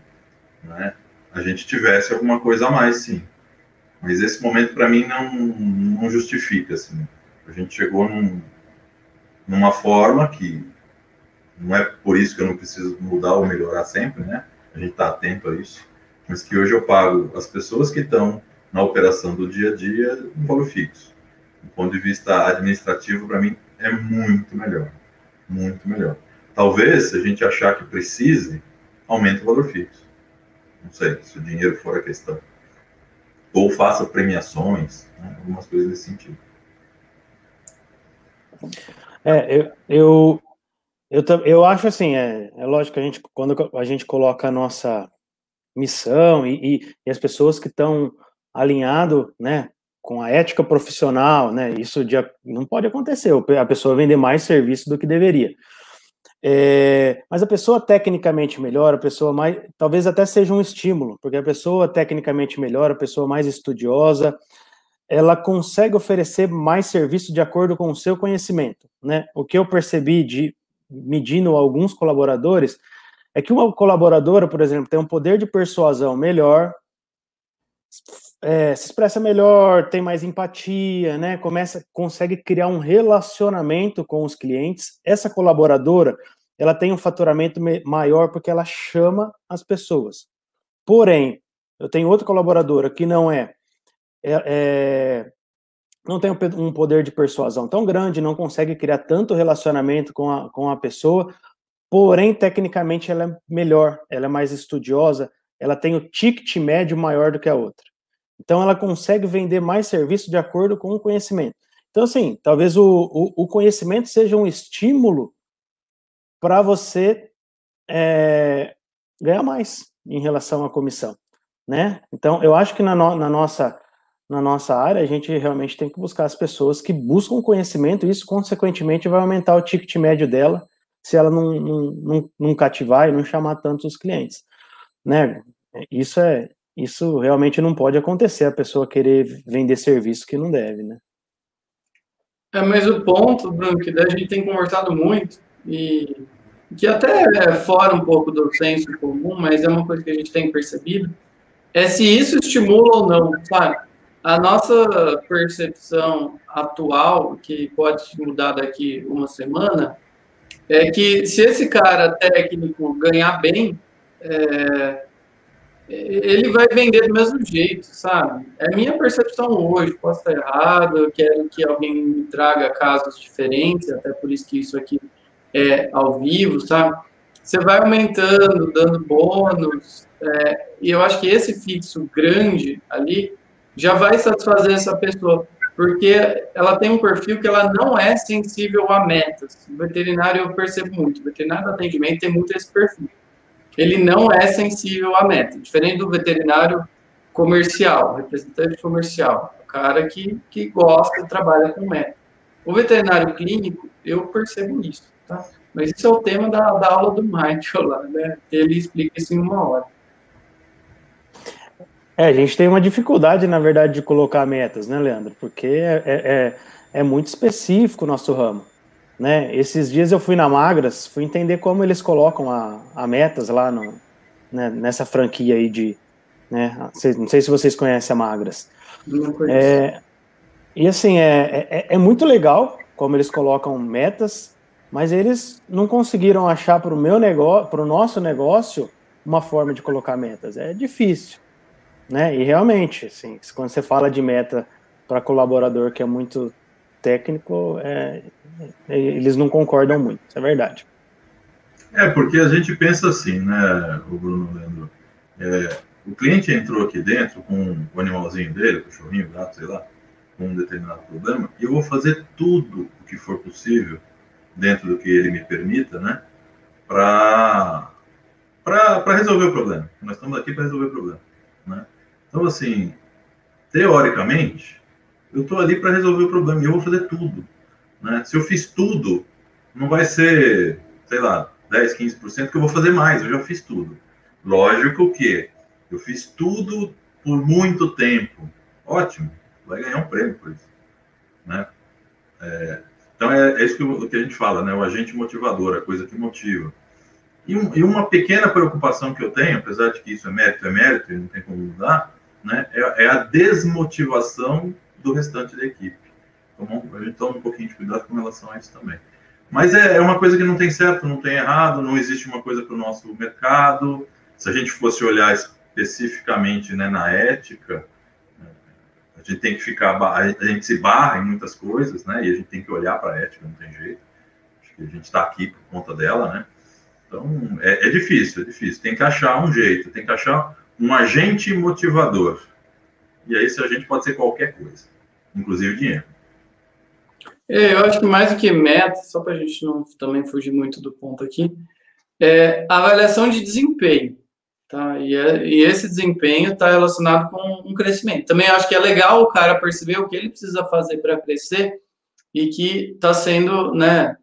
né? A gente tivesse alguma coisa a mais, sim. Mas esse momento, para mim, não justifica, assim. A gente chegou numa forma que não é por isso que eu não preciso mudar ou melhorar sempre, né? A gente está atento a isso. Mas que hoje eu pago as pessoas que estão na operação do dia a dia, um valor fixo. Do ponto de vista administrativo, para mim, é muito melhor. Muito melhor. Talvez, se a gente achar que precise, aumente o valor fixo. Não sei, se o dinheiro for a questão. Ou faça premiações, né? Algumas coisas nesse sentido. Eu acho assim, é lógico que quando a gente coloca a nossa missão e as pessoas que estão alinhado, né, com a ética profissional, né, isso não pode acontecer, a pessoa vender mais serviço do que deveria. Mas a pessoa tecnicamente melhor, a pessoa mais, talvez até seja um estímulo, porque a pessoa tecnicamente melhor, a pessoa mais estudiosa, ela consegue oferecer mais serviço de acordo com o seu conhecimento, né? O que eu percebi medindo alguns colaboradores é que uma colaboradora, por exemplo, tem um poder de persuasão melhor, se expressa melhor, tem mais empatia, né? Consegue criar um relacionamento com os clientes. Essa colaboradora, ela tem um faturamento maior porque ela chama as pessoas. Porém, eu tenho outra colaboradora que não tem um poder de persuasão tão grande, não consegue criar tanto relacionamento com a pessoa, porém, tecnicamente, ela é melhor, ela é mais estudiosa, ela tem o ticket médio maior do que a outra. Então, ela consegue vender mais serviço de acordo com o conhecimento. Então, assim, talvez o conhecimento seja um estímulo para você ganhar mais em relação à comissão, né? Então, eu acho que na nossa área, a gente realmente tem que buscar as pessoas que buscam conhecimento, e isso, consequentemente, vai aumentar o ticket médio dela, se ela não cativar e não chamar tantos os clientes, né? Isso realmente não pode acontecer, a pessoa querer vender serviço que não deve, né? Mas o ponto, Bruno, que a gente tem conversado muito, e que até é fora um pouco do senso comum, mas é uma coisa que a gente tem percebido, é se isso estimula ou não, sabe? A nossa percepção atual, que pode mudar daqui uma semana, é que se esse cara técnico ganhar bem, ele vai vender do mesmo jeito, sabe? É a minha percepção hoje, posso estar errado, eu quero que alguém me traga casos diferentes, até por isso que isso aqui é ao vivo, sabe? Você vai aumentando, dando bônus, e eu acho que esse fixo grande ali já vai satisfazer essa pessoa, porque ela tem um perfil que ela não é sensível a metas. O veterinário, eu percebo muito, o veterinário do atendimento tem muito esse perfil. Ele não é sensível a meta, diferente do veterinário comercial, representante comercial, o cara que gosta e trabalha com meta. O veterinário clínico, eu percebo isso, tá? Mas isso é o tema da aula do Michael lá, né? Ele explica isso em 1 hora. A gente tem uma dificuldade, na verdade, de colocar metas, né, Leandro? Porque é muito específico o nosso ramo, né? Esses dias eu fui na Magras, fui entender como eles colocam a metas lá nessa franquia aí de... Né? Não sei se vocês conhecem a Magras. Não conheço. E assim, é muito legal como eles colocam metas, mas eles não conseguiram achar para o nosso negócio uma forma de colocar metas. É difícil, né? E realmente, assim, quando você fala de meta para colaborador que é muito técnico, eles não concordam muito, isso é verdade. Porque a gente pensa assim, né, o Bruno, Leandro, o cliente entrou aqui dentro com o animalzinho dele, o cachorrinho, o gato, sei lá, com um determinado problema, e eu vou fazer tudo o que for possível, dentro do que ele me permita, né, para resolver o problema. Nós estamos aqui para resolver o problema, né? Então, assim, teoricamente, eu estou ali para resolver o problema e eu vou fazer tudo, né? Se eu fiz tudo, não vai ser, sei lá, 10, 15%, que eu vou fazer mais, eu já fiz tudo. Lógico que eu fiz tudo por muito tempo. Ótimo, vai ganhar um prêmio por isso, né? Então, é isso que a gente fala, né? O agente motivador, a coisa que motiva. E uma pequena preocupação que eu tenho, apesar de que isso é mérito e não tem como mudar, né? É a desmotivação do restante da equipe. Então, a gente toma um pouquinho de cuidado com relação a isso também. Mas é uma coisa que não tem certo, não tem errado, não existe uma coisa para o nosso mercado. Se a gente fosse olhar especificamente, né, na ética, gente tem que ficar, a gente se barra em muitas coisas, né? E a gente tem que olhar para a ética, não tem jeito. Acho que a gente está aqui por conta dela, né? Então, é difícil, tem que achar um jeito, tem que achar um agente motivador. E aí, esse agente pode ser qualquer coisa, inclusive dinheiro. Eu acho que mais do que meta, só para a gente não também fugir muito do ponto aqui, é a avaliação de desempenho. Tá? E esse desempenho está relacionado com um crescimento. Também acho que é legal o cara perceber o que ele precisa fazer para crescer e que está sendo, né,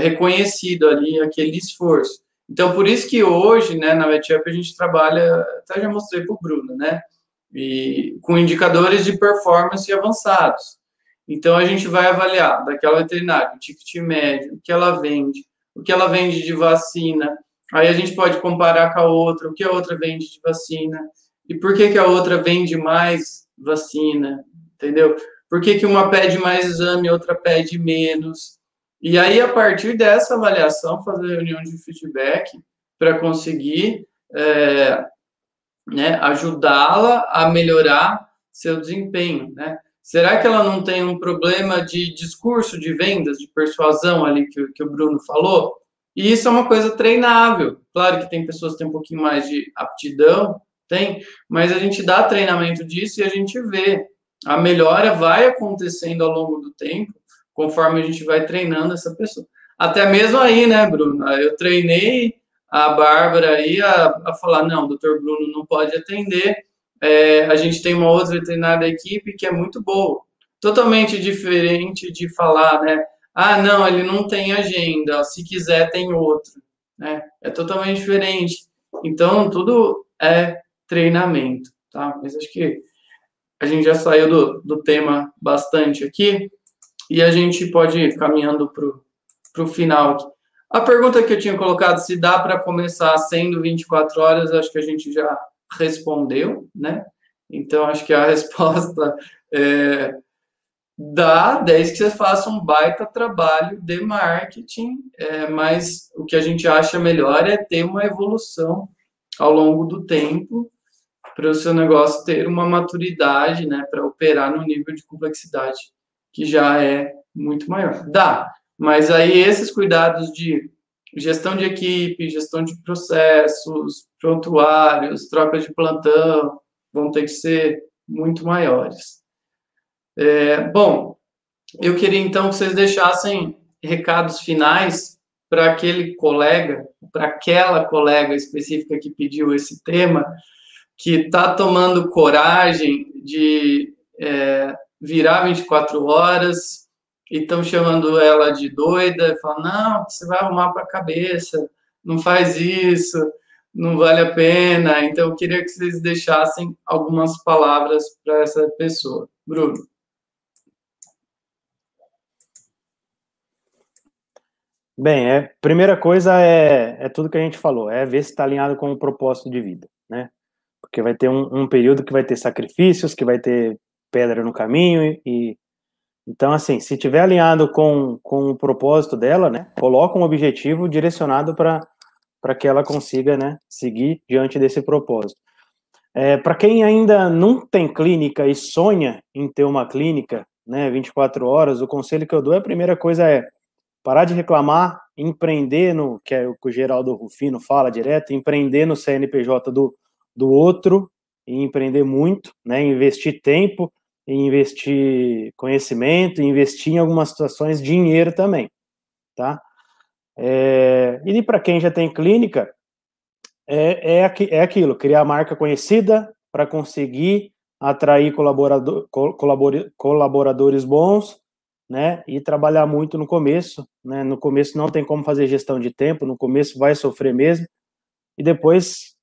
reconhecido ali aquele esforço. Então, por isso que hoje, né, na VetUp a gente trabalha, até já mostrei para o Bruno, né, e com indicadores de performance avançados. Então, a gente vai avaliar daquela veterinária, o ticket médio, o que ela vende de vacina. Aí a gente pode comparar com a outra, o que a outra vende de vacina, e por que a outra vende mais vacina, entendeu? Por que uma pede mais exame e outra pede menos? E aí, a partir dessa avaliação, fazer reunião de feedback para conseguir né, ajudá-la a melhorar seu desempenho, né? Será que ela não tem um problema de discurso de vendas, de persuasão ali que o Bruno falou? E isso é uma coisa treinável. Claro que tem pessoas que têm um pouquinho mais de aptidão, mas a gente dá treinamento disso e a gente vê. A melhora vai acontecendo ao longo do tempo, conforme a gente vai treinando essa pessoa. Até mesmo aí, né, Bruno? Eu treinei a Bárbara aí a falar, não, o doutor Bruno não pode atender. A gente tem uma outra veterinária da equipe que é muito boa. Totalmente diferente de falar, né? Ah, não, ele não tem agenda, se quiser tem outro, né? É totalmente diferente. Então, tudo é treinamento, tá? Mas acho que a gente já saiu do tema bastante aqui e a gente pode ir caminhando para o final aqui. A pergunta que eu tinha colocado, se dá para começar sendo 24 horas, acho que a gente já respondeu, né? Então, acho que a resposta dá, desde que você faça um baita trabalho de marketing, mas o que a gente acha melhor é ter uma evolução ao longo do tempo para o seu negócio ter uma maturidade, né, para operar no nível de complexidade que já é muito maior. Dá, mas aí esses cuidados de gestão de equipe, gestão de processos, prontuários, troca de plantão, vão ter que ser muito maiores. Bom, eu queria então que vocês deixassem recados finais para aquele colega, para aquela colega específica que pediu esse tema, que está tomando coragem de virar 24 horas e estão chamando ela de doida, e falam, não, você vai arrumar para a cabeça, não faz isso, não vale a pena. Então, eu queria que vocês deixassem algumas palavras para essa pessoa. Bruno. Bem, primeira coisa é tudo que a gente falou, é ver se está alinhado com o propósito de vida, né? Porque vai ter um período que vai ter sacrifícios, que vai ter pedra no caminho, então, assim, se tiver alinhado com o propósito dela, né, coloca um objetivo direcionado para que ela consiga, né, seguir diante desse propósito. Para quem ainda não tem clínica e sonha em ter uma clínica, né, 24 horas, o conselho que eu dou, a primeira coisa é parar de reclamar, empreender que é o que o Geraldo Rufino fala direto, empreender no CNPJ do outro, e empreender muito, né, investir tempo, investir conhecimento, investir em algumas situações dinheiro também, tá? E para quem já tem clínica, é aquilo, criar marca conhecida para conseguir atrair colaboradores bons, né, e trabalhar muito no começo, né, no começo não tem como fazer gestão de tempo, no começo vai sofrer mesmo, e depois,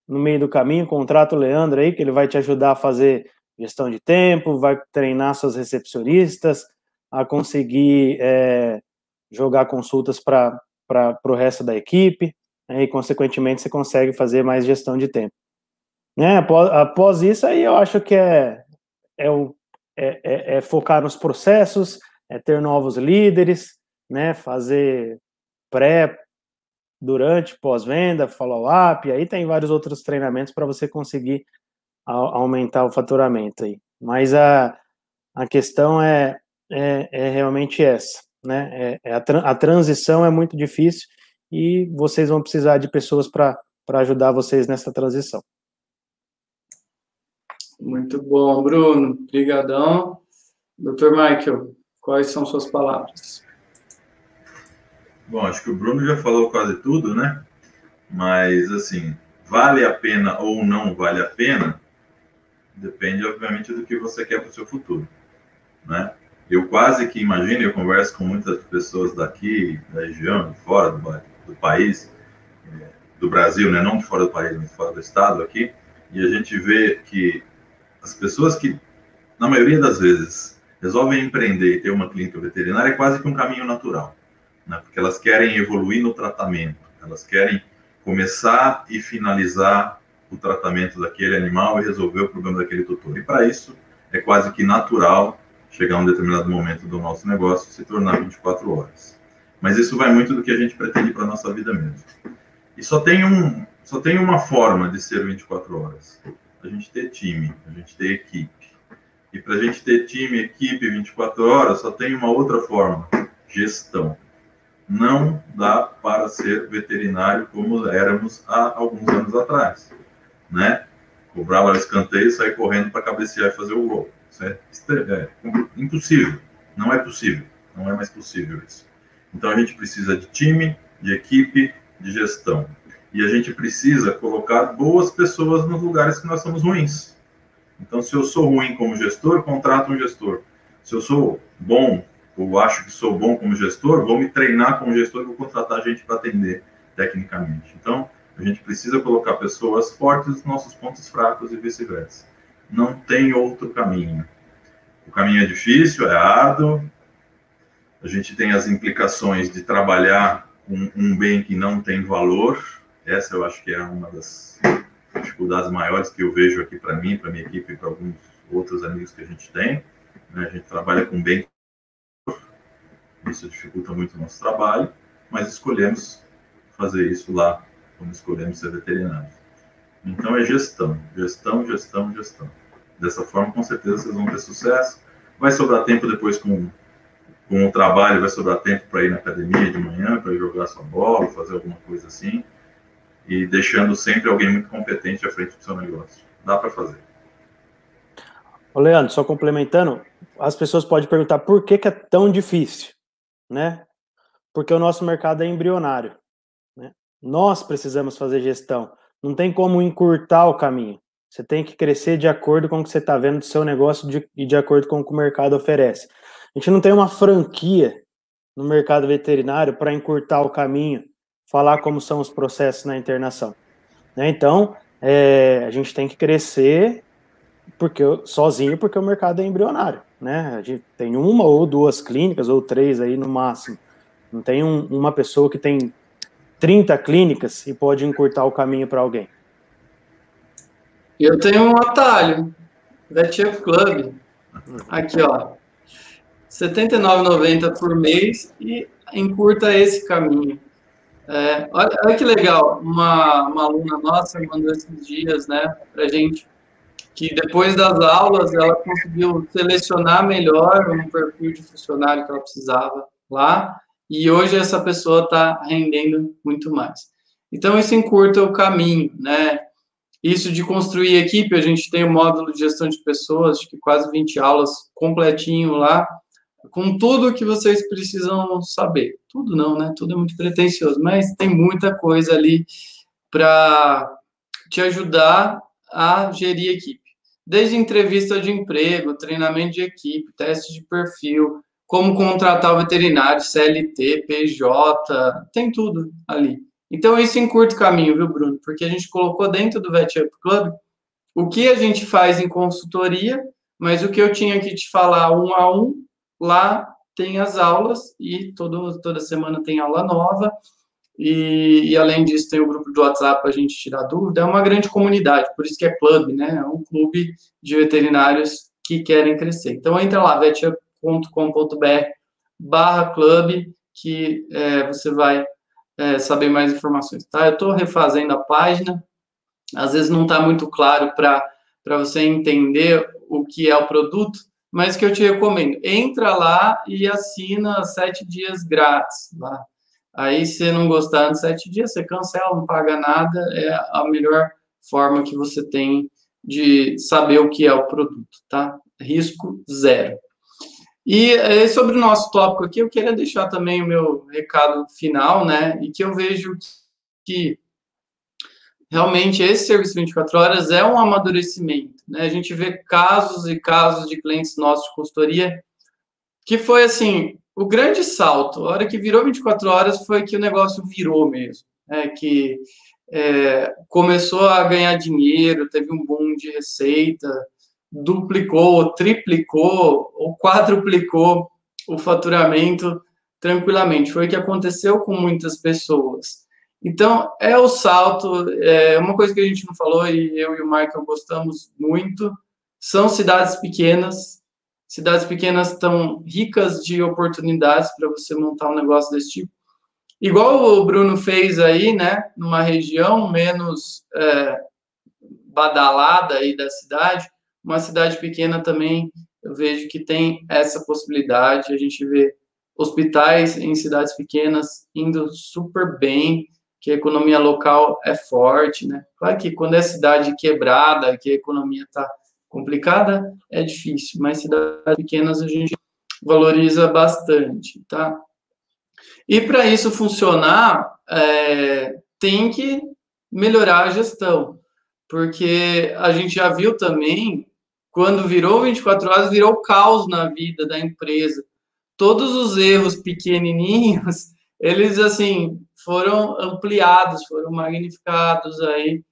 no meio do caminho, contrata o Leandro aí, que ele vai te ajudar a fazer gestão de tempo, vai treinar suas recepcionistas, a conseguir jogar consultas para o resto da equipe, né, e consequentemente você consegue fazer mais gestão de tempo. Né, após isso aí eu acho que é focar nos processos, ter novos líderes, né, fazer durante, pós-venda, follow-up, aí tem vários outros treinamentos para você conseguir aumentar o faturamento aí, Mas a questão é realmente essa, né? A transição é muito difícil e vocês vão precisar de pessoas para ajudar vocês nessa transição. Muito bom, Bruno. Obrigadão. Dr. Michael, quais são suas palavras? Bom, acho que o Bruno já falou quase tudo, né? Mas, assim, vale a pena ou não vale a pena, depende, obviamente, do que você quer para o seu futuro, né? Eu quase que imagino, eu converso com muitas pessoas daqui, da região, de fora do país, do Brasil, né? Não de fora do país, mas de fora do estado aqui, e a gente vê que as pessoas que, na maioria das vezes, resolvem empreender e ter uma clínica veterinária é quase que um caminho natural, né? Porque elas querem evoluir no tratamento, elas querem começar e finalizar o tratamento daquele animal e resolver o problema daquele tutor. E para isso, é quase que natural chegar a um determinado momento do nosso negócio e se tornar 24 horas. Mas isso vai muito do que a gente pretende para a nossa vida mesmo. E só tem uma forma de ser 24 horas. A gente ter time, a gente ter equipe. E para a gente ter time, equipe, 24 horas, só tem uma outra forma: gestão. Não dá para ser veterinário como éramos há alguns anos atrás, né? Cobrava o escanteio e sair correndo para cabecear e fazer o gol. Isso é impossível. Não é possível. Não é mais possível isso. Então a gente precisa de time, de equipe, de gestão. E a gente precisa colocar boas pessoas nos lugares que nós somos ruins. Então, se eu sou ruim como gestor, contrato um gestor. Se eu sou bom, ou acho que sou bom como gestor, vou me treinar como gestor e vou contratar gente para atender tecnicamente. Então, a gente precisa colocar pessoas fortes nos nossos pontos fracos e vice-versa. Não tem outro caminho. O caminho é difícil, é árduo. A gente tem as implicações de trabalhar com um bem que não tem valor. Essa eu acho que é uma das dificuldades maiores que eu vejo aqui para mim, para minha equipe e para alguns outros amigos que a gente tem, né? A gente trabalha com bem, isso dificulta muito o nosso trabalho, mas escolhemos fazer isso lá, quando escolhemos ser veterinário. Então é gestão. Dessa forma, com certeza, vocês vão ter sucesso. Vai sobrar tempo depois com o trabalho, vai sobrar tempo para ir na academia de manhã, para jogar sua bola, fazer alguma coisa assim, e deixando sempre alguém muito competente à frente do seu negócio. Dá para fazer. Ô Leandro, só complementando, as pessoas podem perguntar por que é tão difícil, né? Porque o nosso mercado é embrionário, né? Nós precisamos fazer gestão. Não tem como encurtar o caminho. Você tem que crescer de acordo com o que você está vendo do seu negócio e de acordo com o que o mercado oferece. A gente não tem uma franquia no mercado veterinário para encurtar o caminho, falar como são os processos na internação, né? Então, a gente tem que crescer sozinho, porque o mercado é embrionário, né? A gente tem uma ou duas clínicas, ou 3 aí no máximo. Não tem uma pessoa que tem 30 clínicas e pode encurtar o caminho para alguém. Eu tenho um atalho, VetChef Club. Aqui, ó. R$ 79,90 por mês e encurta esse caminho. Olha que legal, uma aluna nossa mandou esses dias, né, pra gente, que depois das aulas ela conseguiu selecionar melhor um perfil de funcionário que ela precisava lá, e hoje essa pessoa está rendendo muito mais. Então isso encurta o caminho, né? Isso de construir equipe, a gente tem um módulo de gestão de pessoas, acho que quase 20 aulas completinho lá, com tudo que vocês precisam saber. Tudo não, né? Tudo é muito pretensioso, mas tem muita coisa ali para te ajudar a gerir equipe. Desde entrevista de emprego, treinamento de equipe, teste de perfil, como contratar o veterinário, CLT, PJ, tem tudo ali. Então, isso encurta o caminho, viu, Bruno? Porque a gente colocou dentro do VetChef Club o que a gente faz em consultoria, mas o que eu tinha que te falar 1 a 1, lá tem as aulas e toda semana tem aula nova. E além disso, tem o grupo do WhatsApp para a gente tirar dúvida. É uma grande comunidade, por isso que é clube, né? É um clube de veterinários que querem crescer. Então, entra lá, vetchef.com.br/clube, que você vai saber mais informações, tá? Eu estou refazendo a página, às vezes não está muito claro para você entender o que é o produto, mas que eu te recomendo. Entra lá e assina 7 dias grátis lá. Aí, se não gostar de 7 dias, você cancela, não paga nada. É a melhor forma que você tem de saber o que é o produto, tá? Risco zero. E sobre o nosso tópico aqui, eu queria deixar também o meu recado final, né? E que eu vejo que realmente esse serviço 24 horas é um amadurecimento, né? A gente vê casos e casos de clientes nossos de consultoria que foi, assim, o grande salto. A hora que virou 24 horas foi que o negócio virou mesmo, né? Que começou a ganhar dinheiro, teve um boom de receita, duplicou, triplicou ou quadruplicou o faturamento tranquilamente. Foi o que aconteceu com muitas pessoas. Então, é o salto, uma coisa que a gente não falou, e eu e o Michael gostamos muito, são cidades pequenas. Cidades pequenas estão ricas de oportunidades para você montar um negócio desse tipo. Igual o Bruno fez aí, né, numa região menos badalada aí da cidade, uma cidade pequena também, eu vejo que tem essa possibilidade. A gente vê hospitais em cidades pequenas indo super bem, que a economia local é forte, né? Claro que quando é cidade quebrada, que a economia está complicada, é difícil, mas cidades pequenas a gente valoriza bastante, tá? E para isso funcionar, tem que melhorar a gestão, porque a gente já viu também, quando virou 24 horas, virou caos na vida da empresa. Todos os erros pequenininhos, eles, assim, foram ampliados, foram magnificados aí,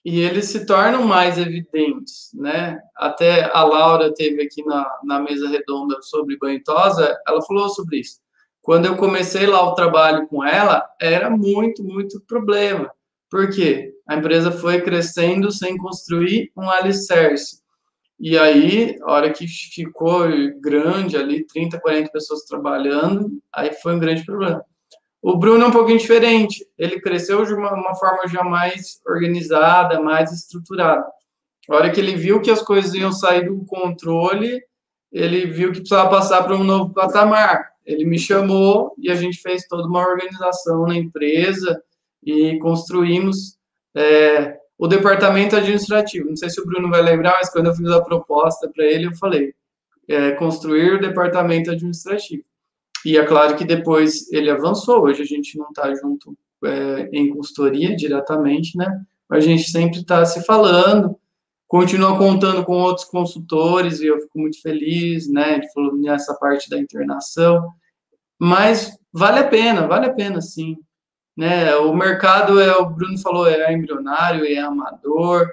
e eles se tornam mais evidentes, né? Até a Laura teve aqui na mesa redonda sobre banho e tosa, ela falou sobre isso. Quando eu comecei lá o trabalho com ela, era muito, muito problema. Por quê? A empresa foi crescendo sem construir um alicerce. E aí, a hora que ficou grande ali, 30, 40 pessoas trabalhando, aí foi um grande problema. O Bruno é um pouquinho diferente. Ele cresceu de uma forma já mais organizada, mais estruturada. A hora que ele viu que as coisas iam sair do controle, ele viu que precisava passar para um novo patamar. Ele me chamou e a gente fez toda uma organização na empresa e construímos o departamento administrativo. Não sei se o Bruno vai lembrar, mas quando eu fiz a proposta para ele, eu falei, construir o departamento administrativo. E é claro que depois ele avançou. Hoje a gente não está junto em consultoria diretamente, né? Mas a gente sempre está se falando, continua contando com outros consultores, e eu fico muito feliz, né? Ele falou nessa parte da internação. Mas vale a pena, sim. Né? O mercado, o Bruno falou, é embrionário, é amador,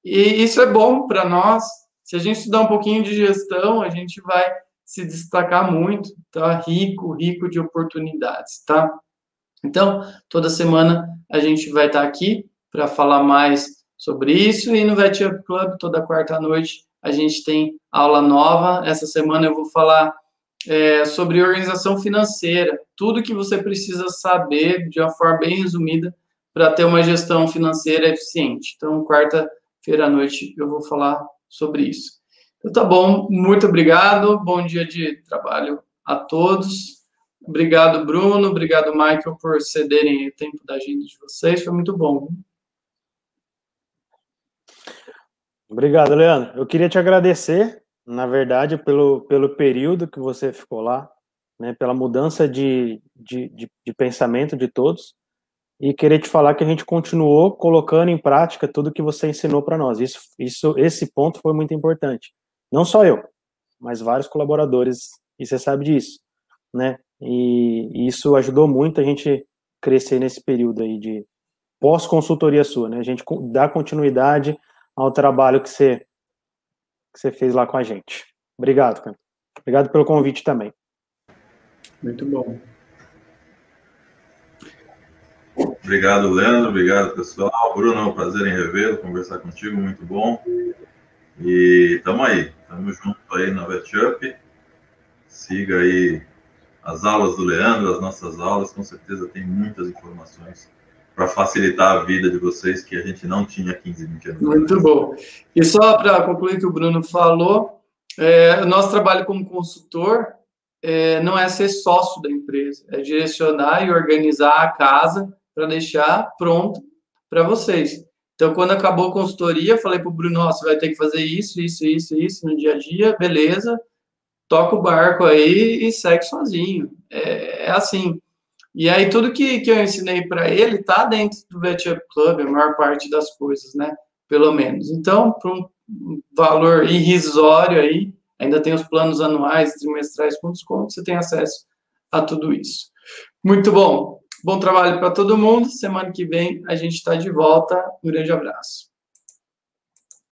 e isso é bom para nós. Se a gente estudar um pouquinho de gestão, a gente vai se destacar muito, tá? Rico de oportunidades, tá? Então, toda semana a gente vai estar aqui para falar mais sobre isso, e no VetUp Club, toda quarta-noite, a gente tem aula nova. Essa semana eu vou falar sobre organização financeira, tudo que você precisa saber de uma forma bem resumida para ter uma gestão financeira eficiente. Então, quarta-feira à noite eu vou falar sobre isso. Então, tá bom, muito obrigado, bom dia de trabalho a todos. Obrigado, Bruno, obrigado, Michael, por cederem o tempo da agenda de vocês, foi muito bom. Obrigado, Leandro. Eu queria te agradecer, na verdade, pelo período que você ficou lá, né, pela mudança de pensamento de todos, e querer te falar que a gente continuou colocando em prática tudo que você ensinou para nós. Esse ponto foi muito importante. Não só eu, mas vários colaboradores, e você sabe disso, né? E isso ajudou muito a gente crescer nesse período aí de pós-consultoria sua, né? A gente dá continuidade ao trabalho que você fez lá com a gente. Obrigado, cara. Obrigado pelo convite também. Muito bom. Obrigado, Leandro. Obrigado, pessoal. Bruno, é um prazer em revê-lo, conversar contigo, muito bom. E estamos aí, estamos juntos aí na VetUp. Siga aí as aulas do Leandro, as nossas aulas, com certeza tem muitas informações para facilitar a vida de vocês, que a gente não tinha 15, 20 anos. Muito bom. E só para concluir o que o Bruno falou, o nosso trabalho como consultor não é ser sócio da empresa, é direcionar e organizar a casa para deixar pronto para vocês. Então, quando acabou a consultoria, falei para o Bruno, você vai ter que fazer isso no dia a dia, beleza, toca o barco aí e segue sozinho. É assim. E aí, tudo que eu ensinei para ele está dentro do VetUp Club, a maior parte das coisas, né? Pelo menos. Então, para um valor irrisório aí, ainda tem os planos anuais, trimestrais com desconto, você tem acesso a tudo isso. Muito bom. Bom trabalho para todo mundo. Semana que vem a gente está de volta. Um grande abraço.